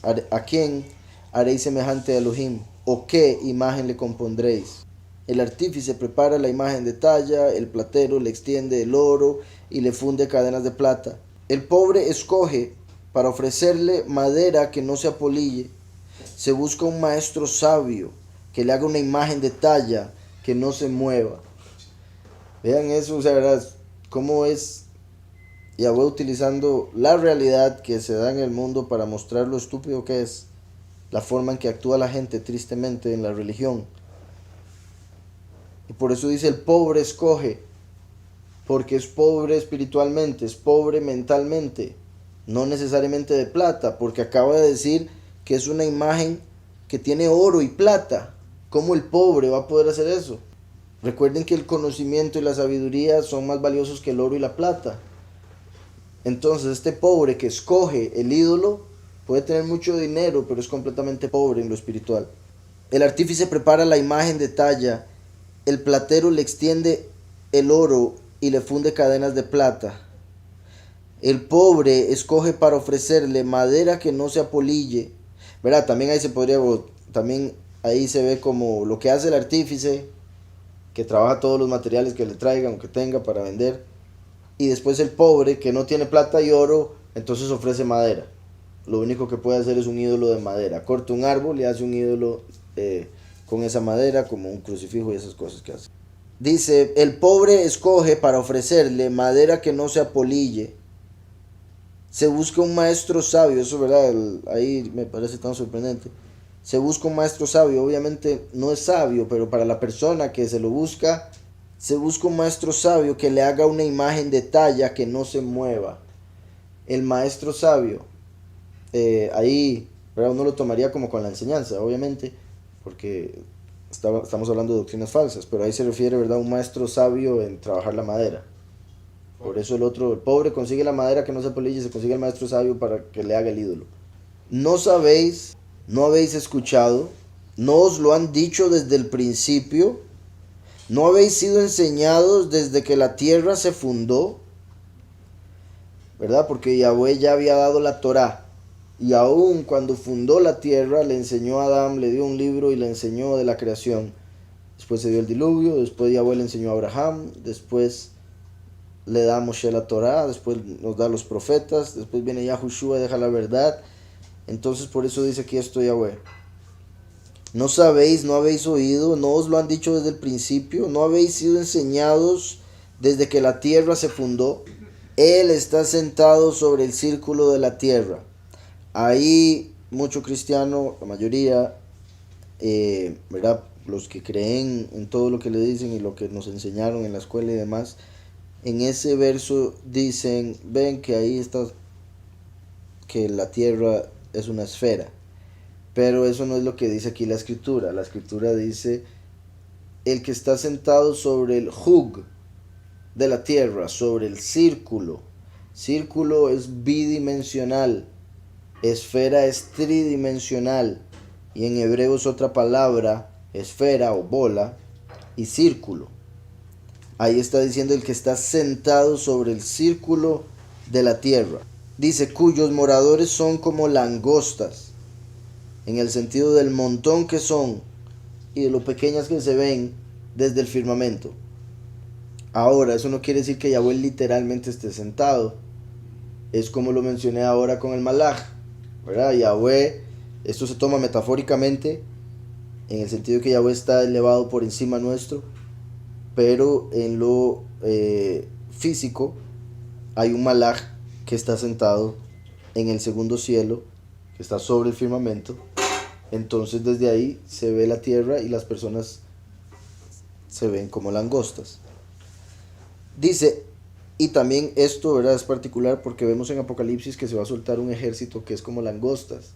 a quién haréis semejante a Elohim, o qué imagen le compondréis. El artífice prepara la imagen de talla, el platero le extiende el oro y le funde cadenas de plata. El pobre escoge para ofrecerle madera que no se apolille. Se busca un maestro sabio que le haga una imagen de talla que no se mueva. Vean eso, o sea, ¿verdad? Cómo es Yahweh utilizando la realidad que se da en el mundo para mostrar lo estúpido que es, la forma en que actúa la gente tristemente en la religión. Y por eso dice el pobre escoge, porque es pobre espiritualmente, es pobre mentalmente, no necesariamente de plata, porque acaba de decir que es una imagen que tiene oro y plata. ¿Cómo el pobre va a poder hacer eso? Recuerden que el conocimiento y la sabiduría son más valiosos que el oro y la plata. Entonces este pobre que escoge el ídolo puede tener mucho dinero, pero es completamente pobre en lo espiritual. El artífice prepara la imagen de talla, el platero le extiende el oro y le funde cadenas de plata. El pobre escoge para ofrecerle madera que no se apolille. ¿Verdad? También ahí se ve como lo que hace el artífice, que trabaja todos los materiales que le traigan o que tenga para vender. Y después el pobre que no tiene plata y oro, entonces ofrece madera. Lo único que puede hacer es un ídolo de madera. Corta un árbol y hace un ídolo con esa madera, como un crucifijo y esas cosas que hace. Dice, el pobre escoge para ofrecerle madera que no se apolille. Se busca un maestro sabio, eso verdad, ahí me parece tan sorprendente. Se busca un maestro sabio, obviamente no es sabio, pero para la persona que se lo busca, se busca un maestro sabio que le haga una imagen de talla que no se mueva. El maestro sabio, ahí, ¿verdad? Uno lo tomaría como con la enseñanza, obviamente, porque estamos hablando de doctrinas falsas, pero ahí se refiere, ¿verdad?, a un maestro sabio en trabajar la madera. Por eso el pobre consigue la madera que no se apolille y se consigue el maestro sabio para que le haga el ídolo. No sabéis, no habéis escuchado, no os lo han dicho desde el principio, no habéis sido enseñados desde que la tierra se fundó, ¿verdad? Porque Yahweh ya había dado la Torá. Y aún cuando fundó la tierra, le enseñó a Adán, le dio un libro y le enseñó de la creación. Después se dio el diluvio, después Yahweh le enseñó a Abraham, después le da a Moshe la Torá, después nos da a los profetas, después viene Yahushua y deja la verdad. Entonces por eso dice aquí esto Yahweh. No sabéis, no habéis oído, no os lo han dicho desde el principio, no habéis sido enseñados desde que la tierra se fundó. Él está sentado sobre el círculo de la tierra. Ahí mucho cristiano, la mayoría, ¿verdad?, los que creen en todo lo que le dicen y lo que nos enseñaron en la escuela y demás, en ese verso dicen, ven que ahí está, que la tierra es una esfera. Pero eso no es lo que dice aquí la escritura. La escritura dice, el que está sentado sobre el jug de la tierra, sobre el círculo. Círculo es bidimensional, esfera es tridimensional, y en hebreo es otra palabra, esfera o bola, y círculo. Ahí está diciendo el que está sentado sobre el círculo de la tierra. Dice, cuyos moradores son como langostas, en el sentido del montón que son y de lo pequeñas que se ven desde el firmamento. Ahora, eso no quiere decir que Yahweh literalmente esté sentado. Es como lo mencioné ahora con el malaj, ¿verdad? Yahweh, esto se toma metafóricamente, en el sentido que Yahweh está elevado por encima nuestro, pero en lo físico hay un malaj que está sentado en el segundo cielo, que está sobre el firmamento. Entonces desde ahí se ve la tierra y las personas se ven como langostas. Dice, y también esto, ¿verdad?, es particular porque vemos en Apocalipsis que se va a soltar un ejército que es como langostas.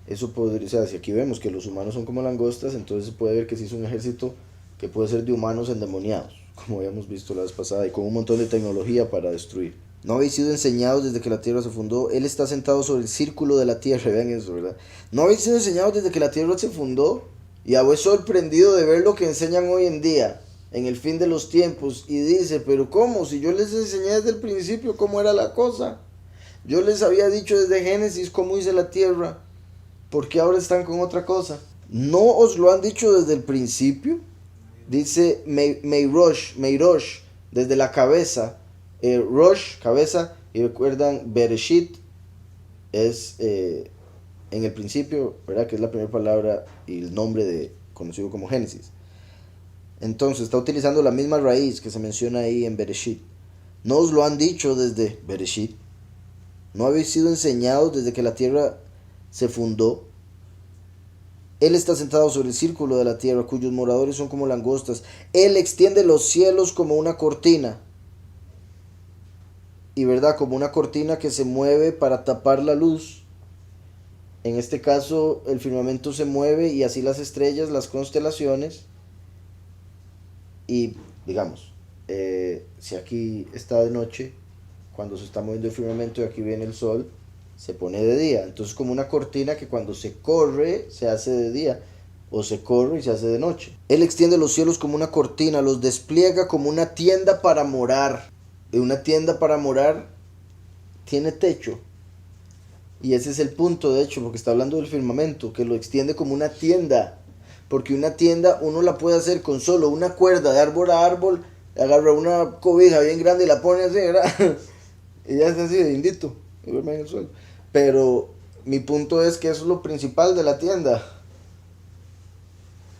Eso podría, o sea, si aquí vemos que los humanos son como langostas, entonces se puede ver que sí es un ejército que puede ser de humanos endemoniados, como habíamos visto la vez pasada, y con un montón de tecnología para destruir. No habéis sido enseñados desde que la tierra se fundó. Él está sentado sobre el círculo de la tierra. Vean eso, ¿verdad? No habéis sido enseñados desde que la tierra se fundó. Y habéis sorprendido de ver lo que enseñan hoy en día, en el fin de los tiempos. Y dice, pero ¿cómo? Si yo les enseñé desde el principio cómo era la cosa. Yo les había dicho desde Génesis cómo hice la tierra. ¿Por qué ahora están con otra cosa? ¿No os lo han dicho desde el principio? Dice Meirosh, desde la cabeza. Rosh, cabeza, y recuerdan Bereshit es en el principio, ¿verdad? Que es la primera palabra y el nombre de conocido como Génesis. Entonces está utilizando la misma raíz que se menciona ahí en Bereshit. ¿No os lo han dicho desde Bereshit? ¿No habéis sido enseñados desde que la tierra se fundó? Él está sentado sobre el círculo de la tierra, cuyos moradores son como langostas. Él extiende los cielos como una cortina. Y verdad, como una cortina que se mueve para tapar la luz. En este caso el firmamento se mueve y así las estrellas, las constelaciones. Y digamos, si aquí está de noche, cuando se está moviendo el firmamento y aquí viene el sol, se pone de día. Entonces como una cortina que cuando se corre se hace de día, o se corre y se hace de noche. Él extiende los cielos como una cortina, los despliega como una tienda para morar. De una tienda para morar tiene techo. Y ese es el punto, de hecho, porque está hablando del firmamento, que lo extiende como una tienda. Porque una tienda uno la puede hacer con solo una cuerda de árbol a árbol, agarra una cobija bien grande y la pone así, ¿verdad? Y ya está así de indito, y duerme en el suelo. Pero mi punto es que eso es lo principal de la tienda.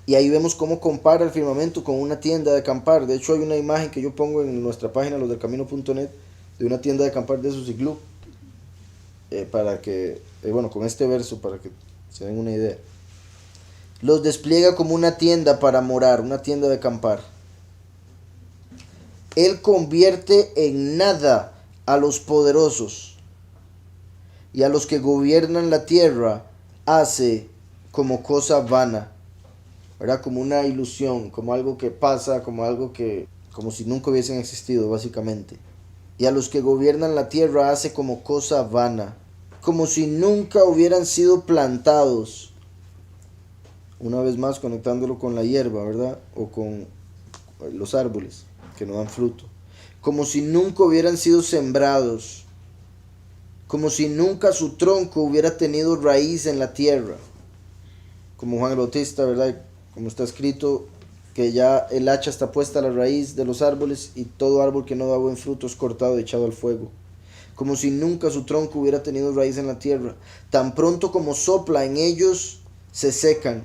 Y ahí vemos cómo compara el firmamento con una tienda de acampar. De hecho hay una imagen que yo pongo en nuestra página losdelcamino.net de una tienda de acampar de esos iglú. Para que, bueno, con este verso para que se den una idea. Los despliega como una tienda para morar, una tienda de acampar. Él convierte en nada a los poderosos y a los que gobiernan la tierra hace como cosa vana. ¿Verdad? Como una ilusión, como algo que pasa, como algo que, como si nunca hubiesen existido, básicamente. Y a los que gobiernan la tierra hace como cosa vana, como si nunca hubieran sido plantados. Una vez más conectándolo con la hierba, ¿verdad? O con los árboles que no dan fruto. Como si nunca hubieran sido sembrados, como si nunca su tronco hubiera tenido raíz en la tierra. Como Juan el Bautista, ¿verdad? Como está escrito, que ya el hacha está puesta a la raíz de los árboles y todo árbol que no da buen fruto es cortado y echado al fuego. Como si nunca su tronco hubiera tenido raíz en la tierra. Tan pronto como sopla en ellos, se secan,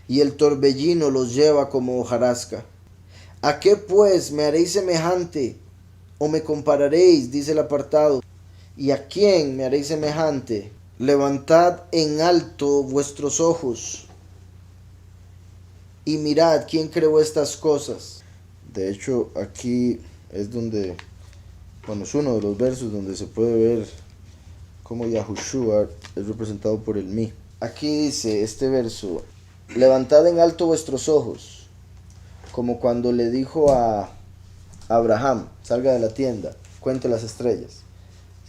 y el torbellino los lleva como hojarasca. ¿A qué pues me haréis semejante o me compararéis? Dice el apartado. ¿Y a quién me haréis semejante? Levantad en alto vuestros ojos y mirad quién creó estas cosas. De hecho, aquí es donde, bueno, es uno de los versos donde se puede ver cómo Yahushua es representado por el mí. Aquí dice este verso: levantad en alto vuestros ojos, como cuando le dijo a Abraham, salga de la tienda, cuente las estrellas.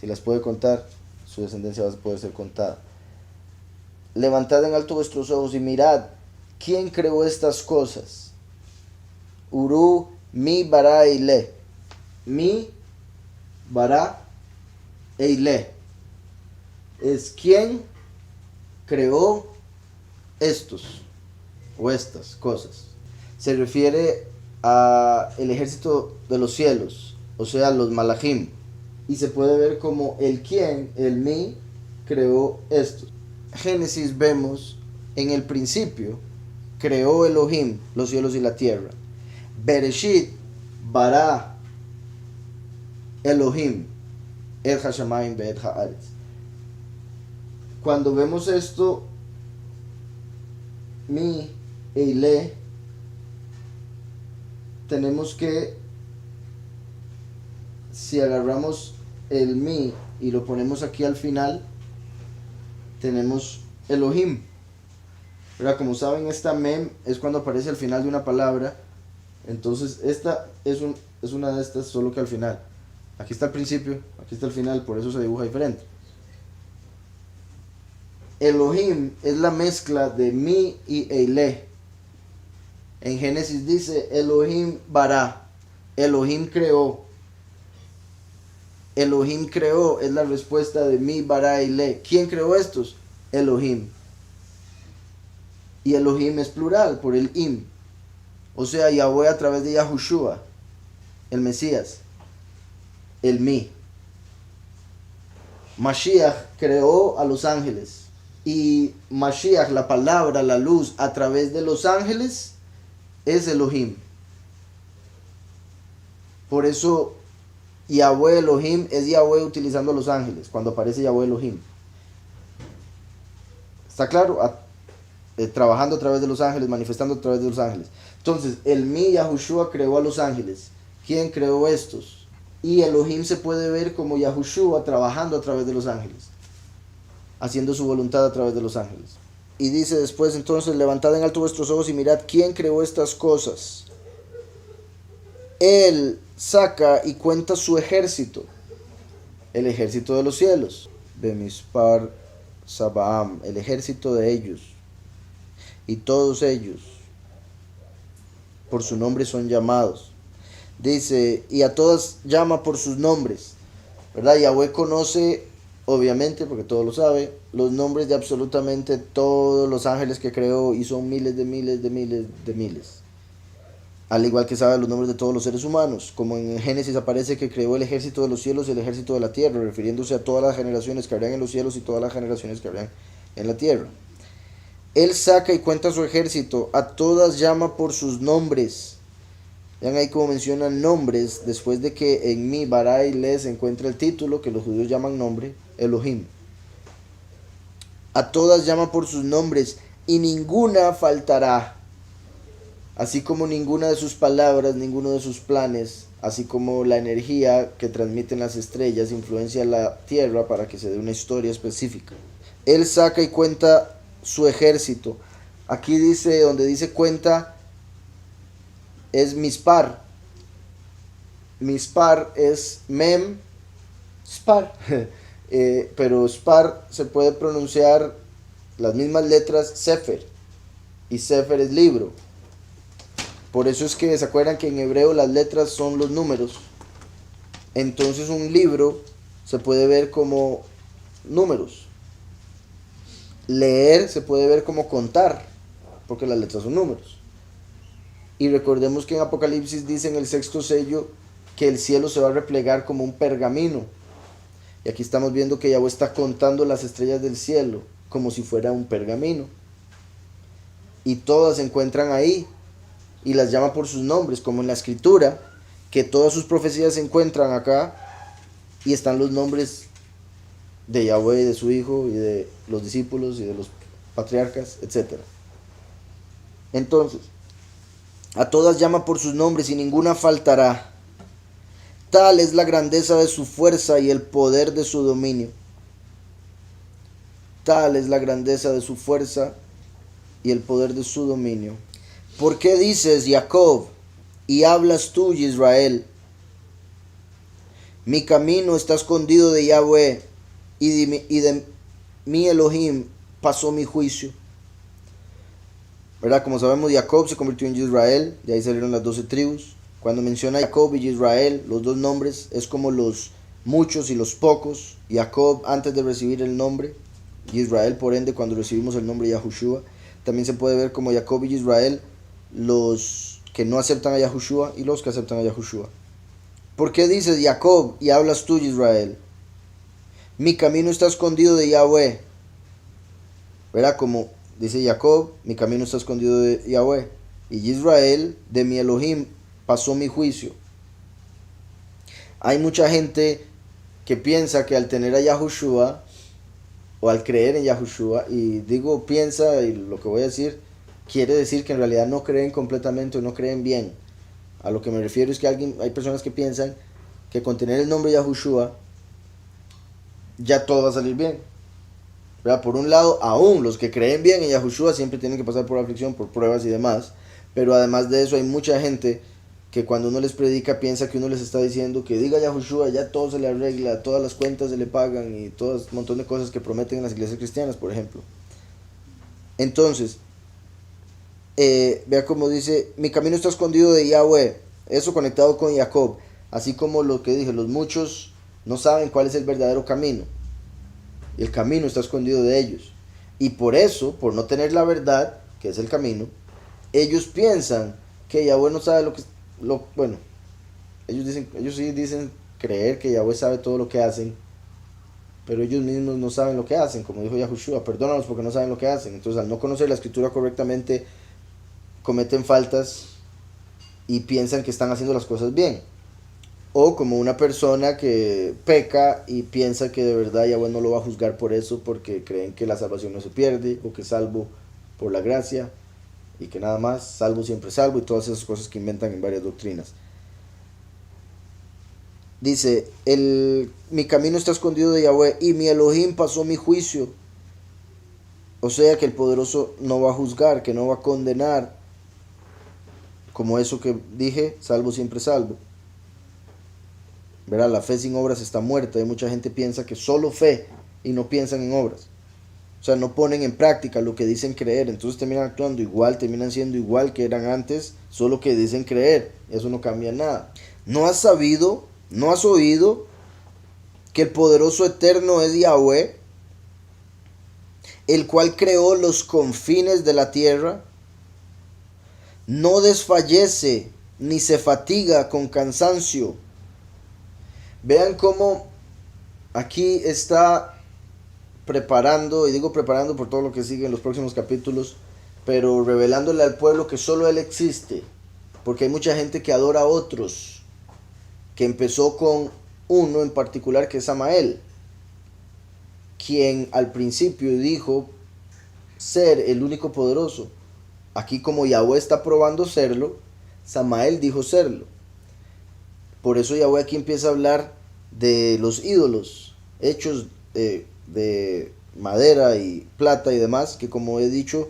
Si las puede contar, su descendencia va a poder ser contada. Levantad en alto vuestros ojos y mirad quién creó estas cosas. Uru mi bara eile. Mi bara eile. Es quien creó estos o estas cosas. Se refiere a el ejército de los cielos, o sea, los malachim. Y se puede ver como el quien, el mí, creó esto. Génesis vemos, en el principio, creó Elohim los cielos y la tierra. Bereshit, bara, Elohim, et hashamayim ve'et haaretz. Cuando vemos esto, mi, eile, tenemos que, si agarramos el mi y lo ponemos aquí al final, tenemos Elohim. ¿Verdad? Como saben, esta mem es cuando aparece al final de una palabra. Entonces esta es una de estas, solo que al final. Aquí está el principio, aquí está el final, por eso se dibuja diferente. Elohim es la mezcla de mi y Eile. En Génesis dice Elohim bara, Elohim creó. Elohim creó es la respuesta de mi bara Eile. ¿Quién creó estos? Elohim. Y Elohim es plural por el im. O sea, Yahweh a través de Yahushua, el Mesías, el mi. Mashiach creó a los ángeles. Y Mashiach, la palabra, la luz, a través de los ángeles, es Elohim. Por eso Yahweh Elohim es Yahweh utilizando a los ángeles, cuando aparece Yahweh Elohim. ¿Está claro? Trabajando a través de los ángeles, manifestando a través de los ángeles. Entonces, el mi Yahushua creó a los ángeles. ¿Quién creó estos? Y Elohim se puede ver como Yahushua trabajando a través de los ángeles, haciendo su voluntad a través de los ángeles. Y dice después, entonces, levantad en alto vuestros ojos y mirad quién creó estas cosas. Él saca y cuenta su ejército, el ejército de los cielos, Bemispar Sabaam, el ejército de ellos, y todos ellos por su nombre son llamados. Dice, y a todas llama por sus nombres, ¿verdad? Yahweh conoce, obviamente, porque todo lo sabe, los nombres de absolutamente todos los ángeles que creó, y son miles de miles de miles de miles. Al igual que sabe los nombres de todos los seres humanos, como en Génesis aparece que creó el ejército de los cielos y el ejército de la tierra, refiriéndose a todas las generaciones que habrían en los cielos y todas las generaciones que habrían en la tierra. Él saca y cuenta su ejército, a todas llama por sus nombres. Vean ahí como mencionan nombres, después de que en mi, Bara y Le se encuentra el título, que los judíos llaman nombre, Elohim. A todas llama por sus nombres, y ninguna faltará. Así como ninguna de sus palabras, ninguno de sus planes, así como la energía que transmiten las estrellas influencia la tierra para que se dé una historia específica. Él saca y cuenta su ejército. Aquí dice, donde dice cuenta, es mispar. Mispar es mem, spar. Pero spar se puede pronunciar las mismas letras sefer. Y sefer es libro. Por eso es que se acuerdan que en hebreo las letras son los números. Entonces un libro se puede ver como números. Leer se puede ver como contar, porque las letras son números. Y recordemos que en Apocalipsis dice en el 6º sello que el cielo se va a replegar como un pergamino. Y aquí estamos viendo que Yahweh está contando las estrellas del cielo como si fuera un pergamino. Y todas se encuentran ahí y las llama por sus nombres, como en la escritura, que todas sus profecías se encuentran acá y están los nombres de Yahweh, de su Hijo y de los discípulos y de los patriarcas, etc. Entonces, a todas llama por sus nombres y ninguna faltará. Tal es la grandeza de su fuerza y el poder de su dominio. Tal es la grandeza de su fuerza y el poder de su dominio. ¿Por qué dices, Jacob, y hablas tú, Israel? Mi camino está escondido de Yahweh, y de mi Elohim pasó mi juicio. ¿Verdad? Como sabemos, Jacob se convirtió en Israel, de ahí salieron las 12 tribus. Cuando menciona Jacob y Israel, los dos nombres, es como los muchos y los pocos. Jacob antes de recibir el nombre, y Israel por ende cuando recibimos el nombre Yahushua. También se puede ver como Jacob y Israel, los que no aceptan a Yahushua y los que aceptan a Yahushua. ¿Por qué dices Jacob y hablas tú, Israel? Mi camino está escondido de Yahweh. ¿Verdad? Como dice Jacob, mi camino está escondido de Yahweh. Y Israel, de mi Elohim, pasó mi juicio. Hay mucha gente que piensa que al tener a Yahushua, o al creer en Yahushua, y digo piensa, y lo que voy a decir, quiere decir que en realidad no creen completamente o no creen bien. A lo que me refiero es que hay personas que piensan que con tener el nombre Yahushua, ya todo va a salir bien. ¿Verdad? Por un lado, aún los que creen bien en Yahushua siempre tienen que pasar por aflicción, por pruebas y demás. Pero además de eso hay mucha gente que cuando uno les predica piensa que uno les está diciendo que diga Yahushua, ya todo se le arregla, todas las cuentas se le pagan y todo un montón de cosas que prometen en las iglesias cristianas, por ejemplo. Entonces, vea cómo dice, mi camino está escondido de Yahweh, eso conectado con Jacob, así como lo que dije, los muchos no saben cuál es el verdadero camino, y el camino está escondido de ellos, y por eso, por no tener la verdad, que es el camino, ellos piensan que Yahweh no sabe bueno, ellos sí dicen creer que Yahweh sabe todo lo que hacen, pero ellos mismos no saben lo que hacen, como dijo Yahushua, perdónalos porque no saben lo que hacen. Entonces, al no conocer la escritura correctamente, cometen faltas y piensan que están haciendo las cosas bien. O como una persona que peca y piensa que de verdad Yahweh no lo va a juzgar por eso, porque creen que la salvación no se pierde, o que es salvo por la gracia, y que nada más, salvo siempre salvo, y todas esas cosas que inventan en varias doctrinas. Dice, mi camino está escondido de Yahweh, y mi Elohim pasó mi juicio. O sea que el poderoso no va a juzgar, que no va a condenar, como eso que dije, salvo siempre salvo. Verá, la fe sin obras está muerta, y mucha gente piensa que solo fe, y no piensan en obras. O sea, no ponen en práctica lo que dicen creer, entonces terminan actuando igual, terminan siendo igual que eran antes, solo que dicen creer, eso no cambia nada. ¿No has oído que el poderoso eterno es Yahweh, el cual creó los confines de la tierra? No desfallece ni se fatiga con cansancio. Vean cómo aquí está preparando, y digo preparando por todo lo que sigue en los próximos capítulos, pero revelándole al pueblo que solo Él existe, porque hay mucha gente que adora a otros, que empezó con uno en particular que es Samael, quien al principio dijo ser el único poderoso. Aquí, como Yahweh está probando serlo, Samael dijo serlo. Por eso Yahweh aquí empieza a hablar de los ídolos hechos de madera y plata y demás, que como he dicho,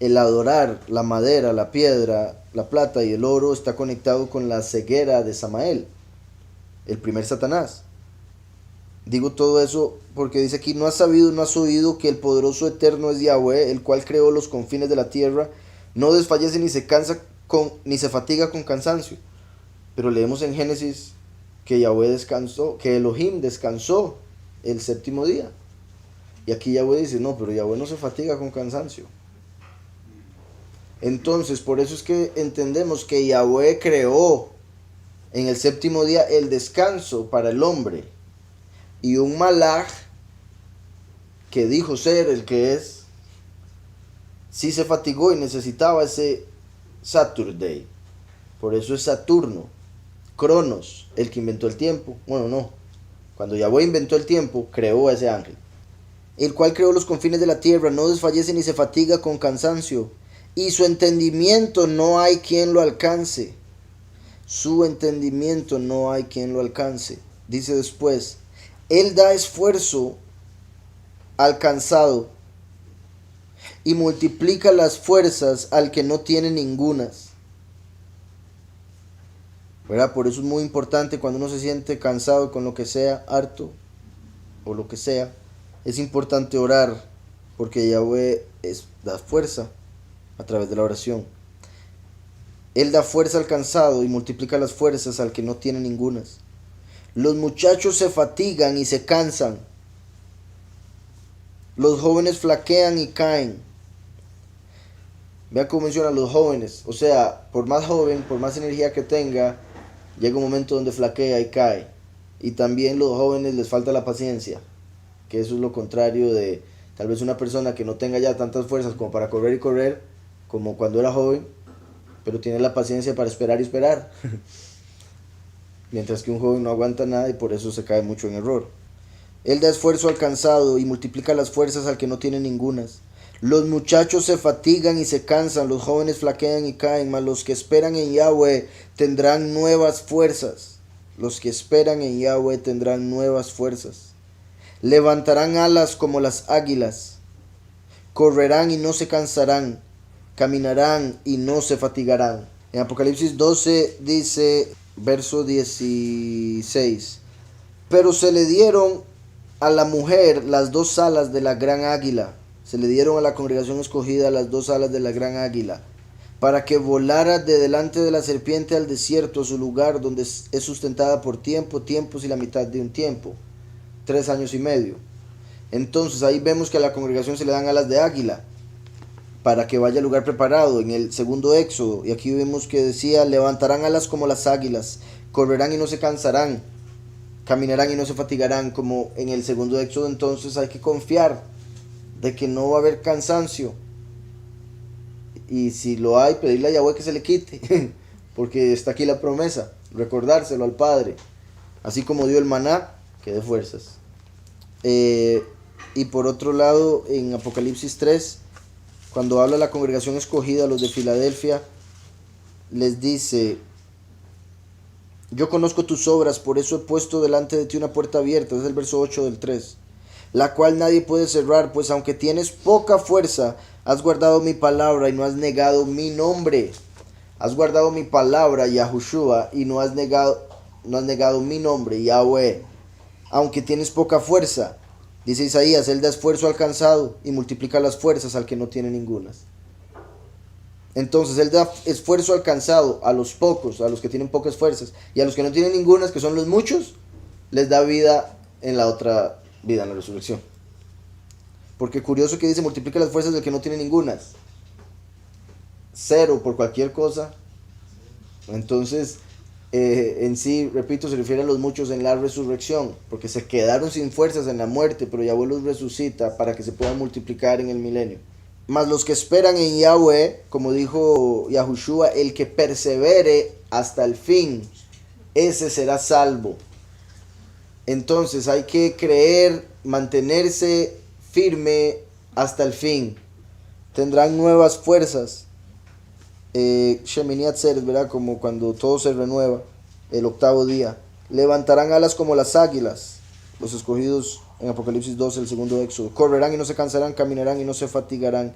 el adorar la madera, la piedra, la plata y el oro está conectado con la ceguera de Samael, el primer Satanás. Digo todo eso porque dice aquí, no has oído que el poderoso eterno es Yahweh, el cual creó los confines de la tierra, no desfallece ni se cansa ni se fatiga con cansancio. Pero leemos en Génesis que Yahweh descansó, que Elohim descansó el séptimo día. Y aquí Yahweh dice, no, pero Yahweh no se fatiga con cansancio. Entonces, por eso es que entendemos que Yahweh creó en el séptimo día el descanso para el hombre. Y un malaj que dijo ser el que es, sí se fatigó y necesitaba ese Saturday. Por eso es Saturno, Cronos, el que inventó el tiempo. Bueno, no. Cuando Yahweh inventó el tiempo, creó a ese ángel, el cual creó los confines de la tierra, no desfallece ni se fatiga con cansancio, y su entendimiento no hay quien lo alcance. Su entendimiento no hay quien lo alcance. Dice después, Él da esfuerzo al cansado y multiplica las fuerzas al que no tiene ningunas. ¿Verdad? Por eso es muy importante cuando uno se siente cansado con lo que sea, harto o lo que sea, es importante orar, porque Yahweh da fuerza a través de la oración. Él da fuerza al cansado y multiplica las fuerzas al que no tiene ningunas. Los muchachos se fatigan y se cansan. Los jóvenes flaquean y caen. Vean cómo menciona a los jóvenes. O sea, por más joven, por más energía que tenga, llega un momento donde flaquea y cae. Y también los jóvenes les falta la paciencia, que eso es lo contrario de tal vez una persona que no tenga ya tantas fuerzas como para correr y correr, como cuando era joven, pero tiene la paciencia para esperar y esperar. Mientras que un joven no aguanta nada y por eso se cae mucho en error. Él da esfuerzo al cansado y multiplica las fuerzas al que no tiene ningunas. Los muchachos se fatigan y se cansan, los jóvenes flaquean y caen, mas los que esperan en Yahweh tendrán nuevas fuerzas. Los que esperan en Yahweh tendrán nuevas fuerzas. Levantarán alas como las águilas. Correrán y no se cansarán. Caminarán y no se fatigarán. En Apocalipsis 12 dice, verso 16, pero se le dieron a la mujer las dos alas de la gran águila, se le dieron a la congregación escogida las dos alas de la gran águila, para que volara de delante de la serpiente al desierto, a su lugar donde es sustentada por tiempos y la mitad de un tiempo, 3 años y medio. Entonces ahí vemos que a la congregación se le dan alas de águila, para que vaya al lugar preparado. En el segundo Éxodo, y aquí vemos que decía, levantarán alas como las águilas, correrán y no se cansarán, caminarán y no se fatigarán, como en el segundo Éxodo. Entonces hay que confiar de que no va a haber cansancio, y si lo hay, pedirle a Yahweh que se le quite, porque está aquí la promesa, recordárselo al Padre, así como dio el maná, que dé fuerzas. Y por otro lado, en Apocalipsis 3, cuando habla la congregación escogida, los de Filadelfia, les dice, yo conozco tus obras, por eso he puesto delante de ti una puerta abierta, es el verso 8 del 3, la cual nadie puede cerrar, pues aunque tienes poca fuerza, has guardado mi palabra y no has negado mi nombre. Has guardado mi palabra, Yahushua, y no has negado mi nombre, Yahweh. Aunque tienes poca fuerza, dice Isaías, él da esfuerzo al cansado y multiplica las fuerzas al que no tiene ningunas. Entonces él da esfuerzo al cansado, a los pocos, a los que tienen pocas fuerzas, y a los que no tienen ningunas, que son los muchos, les da vida en la otra vida, en la resurrección. Porque curioso que dice, multiplica las fuerzas del que no tiene ningunas. 0 por cualquier cosa. Entonces, en sí, repito, se refiere a los muchos en la resurrección, porque se quedaron sin fuerzas en la muerte, pero Yahweh los resucita para que se puedan multiplicar en el milenio. Mas los que esperan en Yahweh, como dijo Yahushua, el que persevere hasta el fin, ese será salvo. Entonces hay que creer, mantenerse firme hasta el fin. Tendrán nuevas fuerzas. Shemini Atzeret, ¿verdad? Como cuando todo se renueva, el octavo día. Levantarán alas como las águilas, los escogidos en Apocalipsis 12, el segundo Éxodo. Correrán y no se cansarán, caminarán y no se fatigarán.